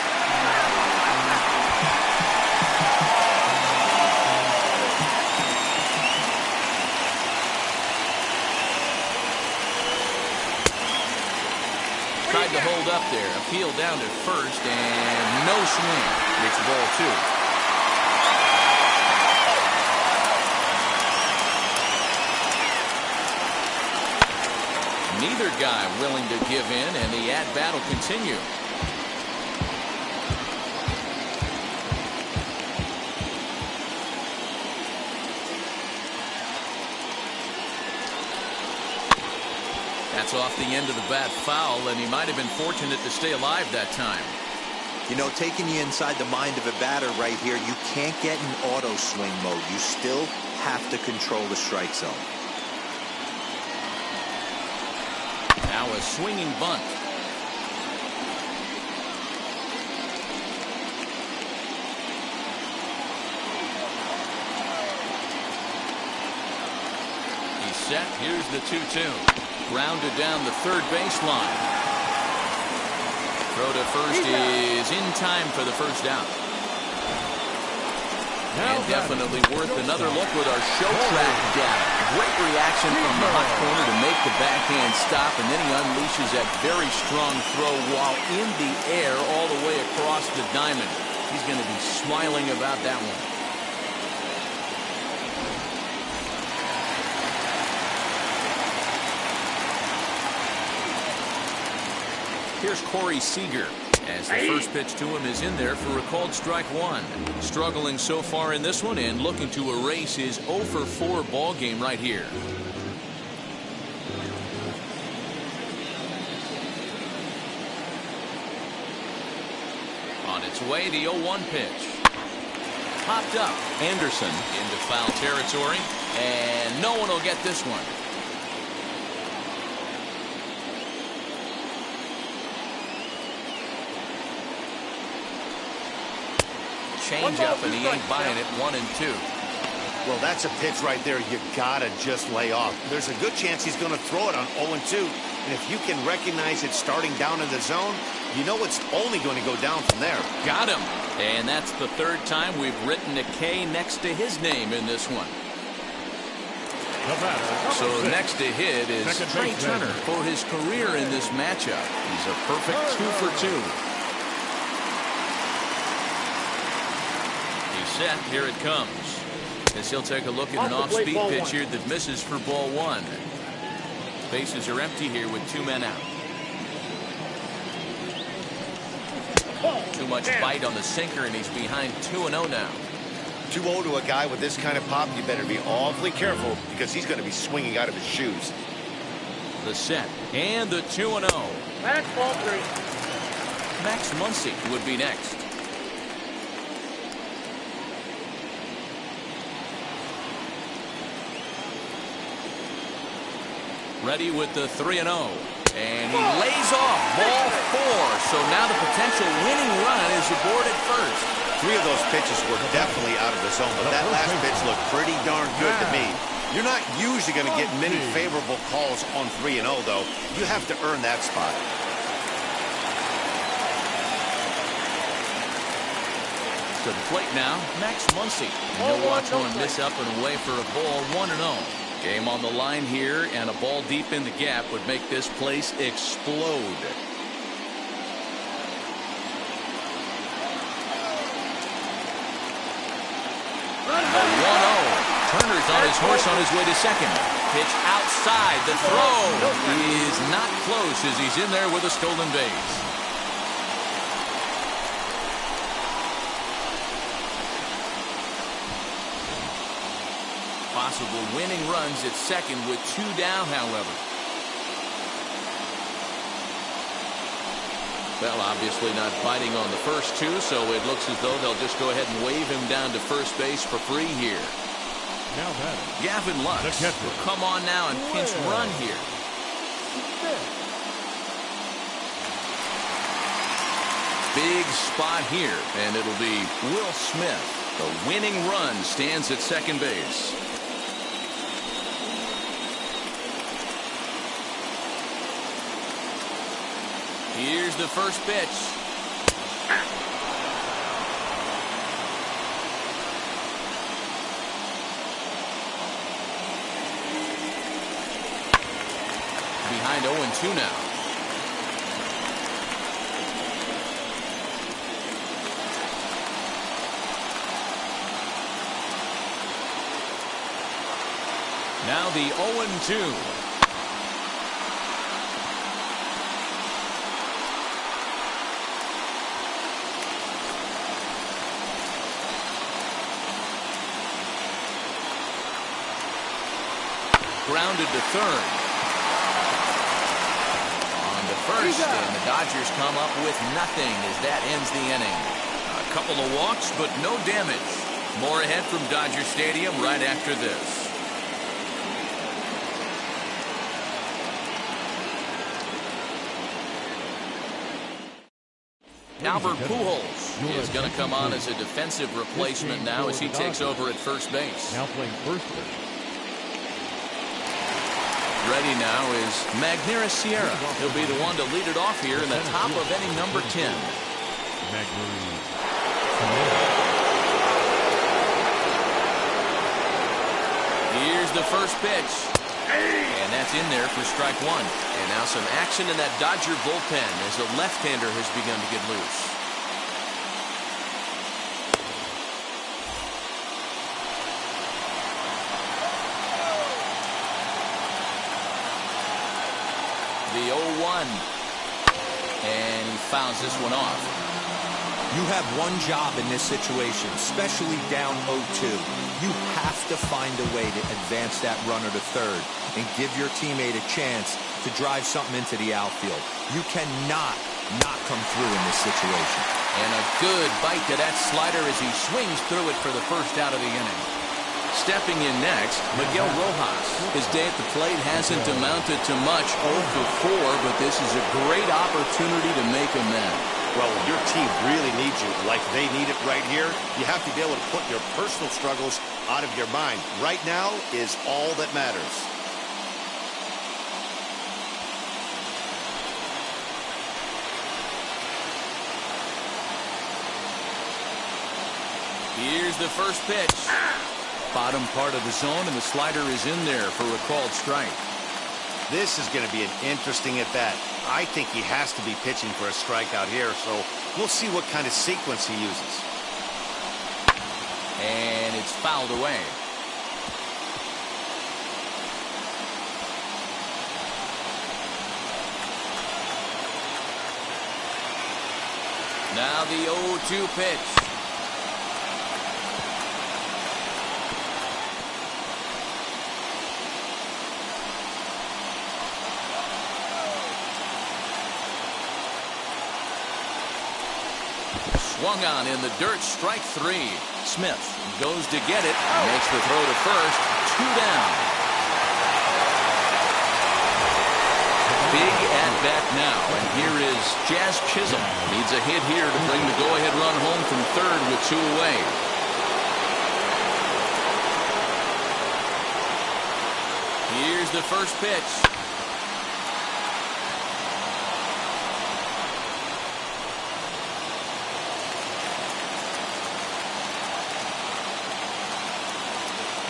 Tried to hold up there. Appeal down to first, and no swing. It's ball two. Neither guy willing to give in, and the at-bat will continue. That's off the end of the bat foul, and he might have been fortunate to stay alive that time. You know, taking you inside the mind of a batter right here, you can't get in auto swing mode. You still have to control the strike zone. Now a swinging bunt. He's set. Here's the 2-2. Grounded down the third baseline. Throw to first is in time for the first out. And definitely worth another look with our show track data. Great reaction from the hot corner to make the backhand stop, and then he unleashes that very strong throw while in the air all the way across the diamond. He's going to be smiling about that one. Here's Corey Seager as the first pitch to him is in there for a called strike one. Struggling so far in this one and looking to erase his 0 for 4 ball game right here. On its way, the 0-1 pitch. Popped up. Anderson into foul territory, and no one will get this one. Change up, and he ain't buying it. 1 and 2. Well, that's a pitch right there you gotta just lay off. There's a good chance he's going to throw it on 0 and 2. And if you can recognize it starting down in the zone, you know it's only going to go down from there. Got him. And that's the third time we've written a K next to his name in this one. So next to hit is Trey Turner for his career in this matchup. He's a perfect 2 for 2. Set. Here it comes. As he'll take a look at an off-speed pitch here that misses for ball one. Bases are empty here with 2 men out. Too much bite on the sinker, and he's behind 2-0 now. 2-0 to a guy with this kind of pop, you better be awfully careful because he's going to be swinging out of his shoes. The set and the 2-0. That's ball 3. Max Muncy would be next. Ready with the 3-0. And he lays off ball 4. So now the potential winning run is aboard at first. 3 of those pitches were definitely out of the zone, but that last pitch looked pretty darn good to me. You're not usually going to get many favorable calls on 3-0, though. You have to earn that spot. To the plate now, Max Muncy. And he'll watch one miss up and away for a ball 1-0. Game on the line here, and a ball deep in the gap would make this place explode. The 1-0. Turner's on his horse on his way to second. Pitch outside. The throw is not close as he's in there with a stolen base. Possible winning runs at second with 2 down, however. Well, obviously not biting on the first 2, so it looks as though they'll just go ahead and wave him down to first base for free here. Now batting, Gavin Lux will come on now and pinch run here. Big spot here, and it'll be Will Smith. The winning run stands at second base. Here's the first pitch. Behind 0-2 now. Now the 0-2. Grounded to third. On to first, and the Dodgers come up with nothing as that ends the inning. A couple of walks, but no damage. More ahead from Dodger Stadium right after this. Albert Pujols is going to come on as a defensive replacement now as he takes over at first base. Now playing first base. Ready now is Magneuris Sierra. He'll be the one to lead it off here in the top of inning number 10. Here's the first pitch. And that's in there for strike 1. And now some action in that Dodger bullpen as a left-hander has begun to get loose. The 0-1. And he fouls this one off. You have one job in this situation, especially down 0-2. You have to find a way to advance that runner to third and give your teammate a chance to drive something into the outfield. You cannot not come through in this situation. And a good bite to that slider as he swings through it for the first out of the inning. Stepping in next, Miguel Rojas. His day at the plate hasn't amounted to much, 0 for 4, but this is a great opportunity to make amends. Well, when your team really needs you, like they need it right here, you have to be able to put your personal struggles out of your mind. Right now is all that matters. Here's the first pitch. Bottom part of the zone, and the slider is in there for a called strike. This is going to be an interesting at-bat. I think he has to be pitching for a strikeout here, so we'll see what kind of sequence he uses. And it's fouled away. Now the 0-2 pitch. Swung on in the dirt, strike 3. Smith goes to get it, makes the throw to first, 2 down. Big at bat now, and here is Jazz Chisholm. Needs a hit here to bring the go-ahead run home from third with 2 away. Here's the first pitch.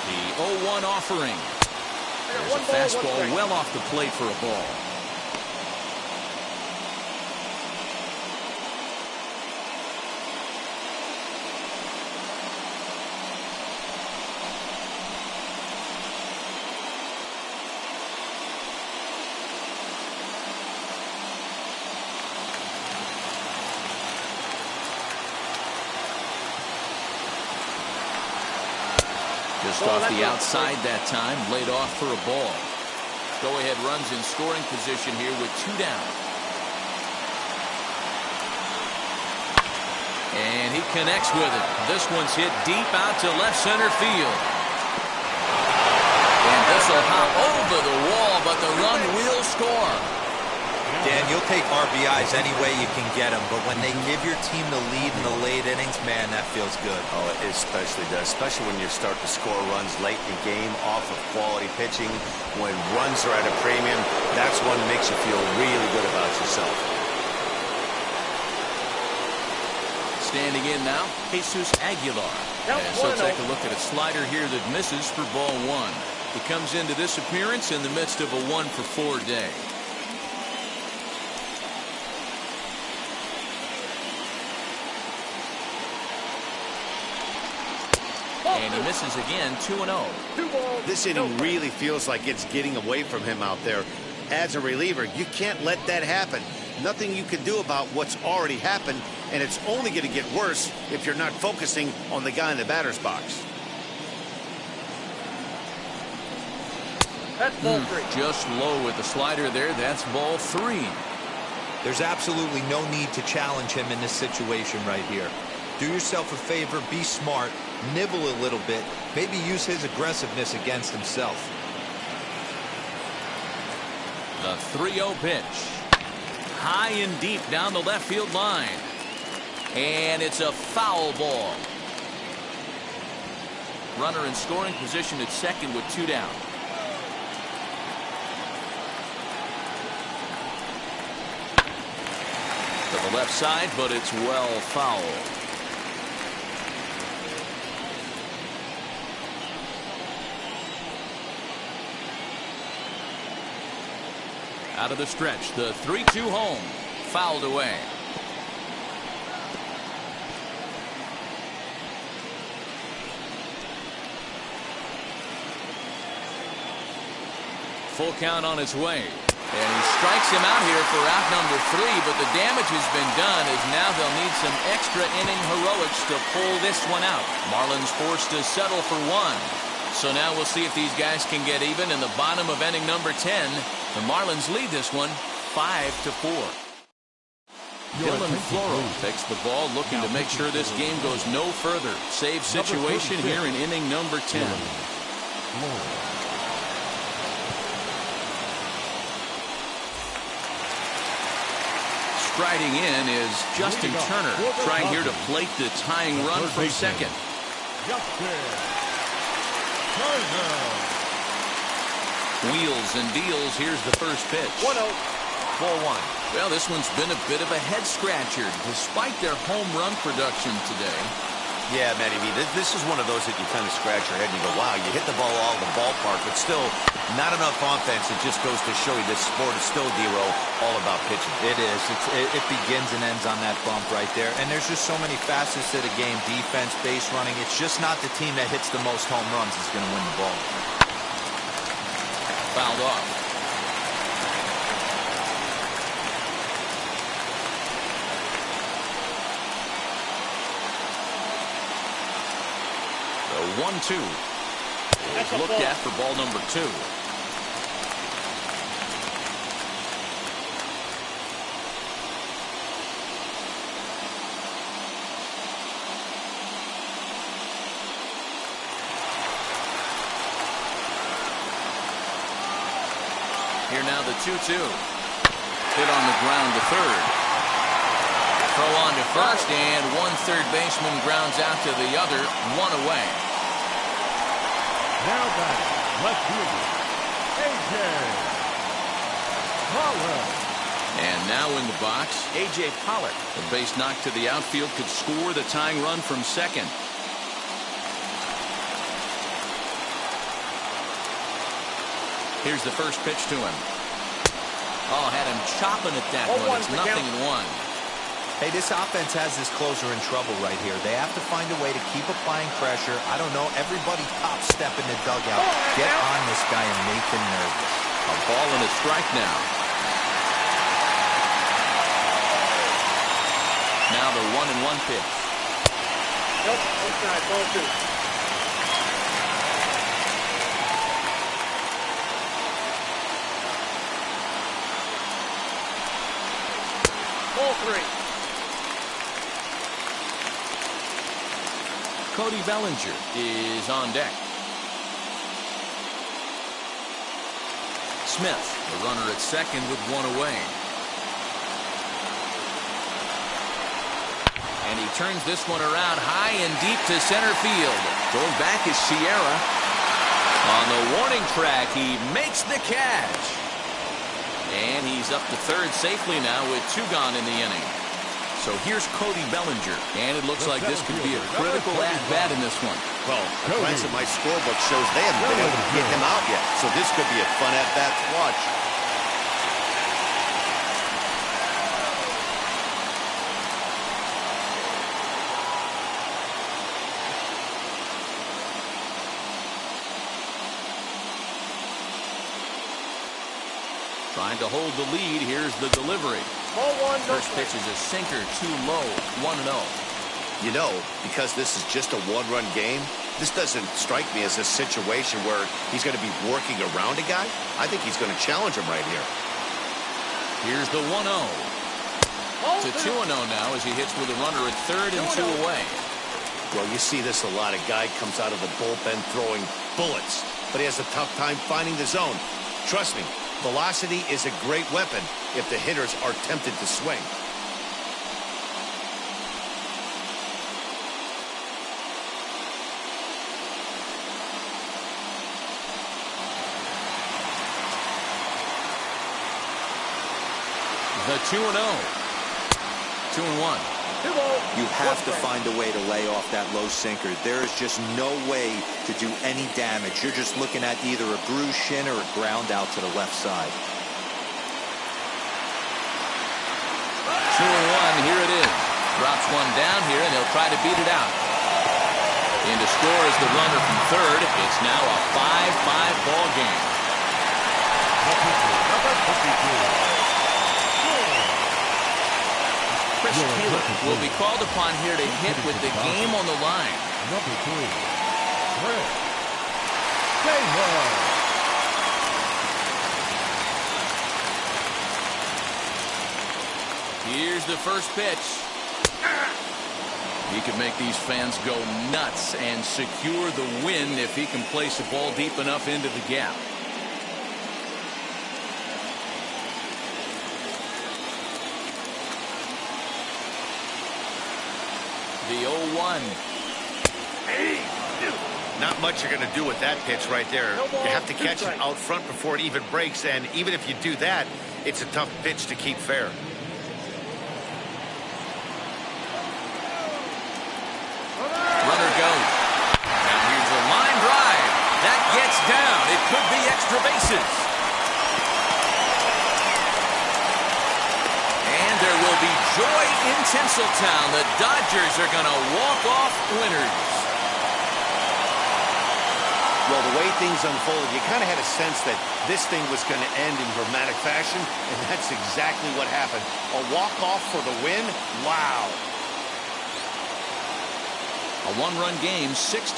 The 0-1 offering. There's a fastball well off the plate for a ball. Just off the outside that time, laid off for a ball. Go-ahead runs in scoring position here with 2 down. And he connects with it. This one's hit deep out to left center field. And this will hop over the wall, but the run will score. Dan, you'll take RBIs any way you can get them, but when they give your team the lead in the late innings, man, that feels good. Oh, it especially does, especially when you start to score runs late in the game off of quality pitching. When runs are at a premium, that's what makes you feel really good about yourself. Standing in now, Jesus Aguilar. And so take a look at a slider here that misses for ball 1. He comes into this appearance in the midst of a 1-for-4 day. And he misses again, 2-0. This inning really feels like it's getting away from him out there. As a reliever, you can't let that happen. Nothing you can do about what's already happened, and it's only going to get worse if you're not focusing on the guy in the batter's box. That's ball 3. Just low with the slider there. That's ball 3. There's absolutely no need to challenge him in this situation right here. Do yourself a favor, be smart, nibble a little bit, maybe use his aggressiveness against himself. The 3-0 pitch. High and deep down the left field line. And it's a foul ball. Runner in scoring position at second with 2 down. To the left side, but it's well foul. Out of the stretch, the 3-2 home. Fouled away. Full count on his way. And he strikes him out here for out number 3, but the damage has been done as now they'll need some extra inning heroics to pull this one out. Marlins forced to settle for 1. So now we'll see if these guys can get even in the bottom of inning number 10. The Marlins lead this one 5-4. Dylan Floro takes the ball, looking to make sure this game goes no further. Save situation here in inning number 10. Striding in is Justin Turner, trying here to plate the tying run from second. Wheels and deals. Here's the first pitch. 1-0. Ball 1. Well, this one's been a bit of a head scratcher despite their home run production today. Yeah, Matty V, this is one of those that you kind of scratch your head and you go, wow, you hit the ball all the ballpark, but still not enough offense. It just goes to show you this sport is still, D-Row, all about pitching. It is. It begins and ends on that bump right there. And there's just so many facets to the game. Defense, base running. It's just not the team that hits the most home runs is going to win the ball. Fouled off. The 1-2 is looked at for ball number 2. Here now the 2-2. Hit on the ground to third. Throw on to first, and one third baseman grounds out to the other, 1 away. Now batting, left fielder, A.J. Pollard. And now in the box, A.J. Pollard. A base knock to the outfield could score the tying run from second. Here's the first pitch to him. Oh, had him chopping at that one. It's 0-1. Hey, this offense has this closer in trouble right here. They have to find a way to keep applying pressure. I don't know. Everybody top step in the dugout. Get on this guy and make him nervous. A ball and a strike now. Now the 1-1 pitch. Nope, inside, ball 2. 3. Cody Bellinger is on deck. Smith, the runner at second with one away. And he turns this one around high and deep to center field. Going back is Sierra. On the warning track, he makes the catch. And he's up to third safely now with 2 gone in the inning. So here's Cody Bellinger, and it looks like this could be a critical at-bat in this one. Well, a glance at my scorebook shows they haven't been able to get him out yet, so this could be a fun at-bat to watch. Trying to hold the lead. Here's the delivery. Ball 1, no First pitch is a sinker, too low, 1-0. You know, because this is just a one-run game, this doesn't strike me as a situation where he's going to be working around a guy. I think he's going to challenge him right here. Here's the 1-0. To 2-0 now as he hits with a runner at third and 2 away. Well, you see this a lot. A guy comes out of the bullpen throwing bullets, but he has a tough time finding the zone. Trust me, velocity is a great weapon if the hitters are tempted to swing. The 2-0. 2-1. You have to find a way to lay off that low sinker. There is just no way to do any damage. You're just looking at either a bruised shin or a ground out to the left side. 2-1. Here it is. Drops one down here, and they'll try to beat it out. In to score is the runner from third. It's now a 5-5 ball game. Chris Taylor will be called upon here to hit with the game on the line. Number 3, Chris Taylor. Here's the first pitch. He could make these fans go nuts and secure the win if he can place a ball deep enough into the gap. The 0-1. Not much you're going to do with that pitch right there. You have to catch it out front before it even breaks, and even if you do that, it's a tough pitch to keep fair. Runner goes. Now here's a line drive. That gets down. It could be extra bases. And there will be joy in Tinseltown. The Dodgers are going to walk off winners. Well, the way things unfolded, you kind of had a sense that this thing was going to end in dramatic fashion, and that's exactly what happened. A walk-off for the win? Wow. A one-run game, 6-5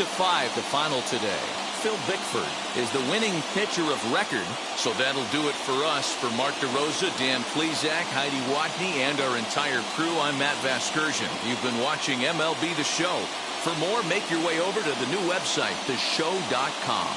the final today. Phil Bickford is the winning pitcher of record. So that'll do it for us. For Mark DeRosa, Dan Plesac, Heidi Watney, and our entire crew, I'm Matt Vasgersian. You've been watching MLB The Show. For more, make your way over to the new website, theshow.com.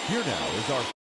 Here now is our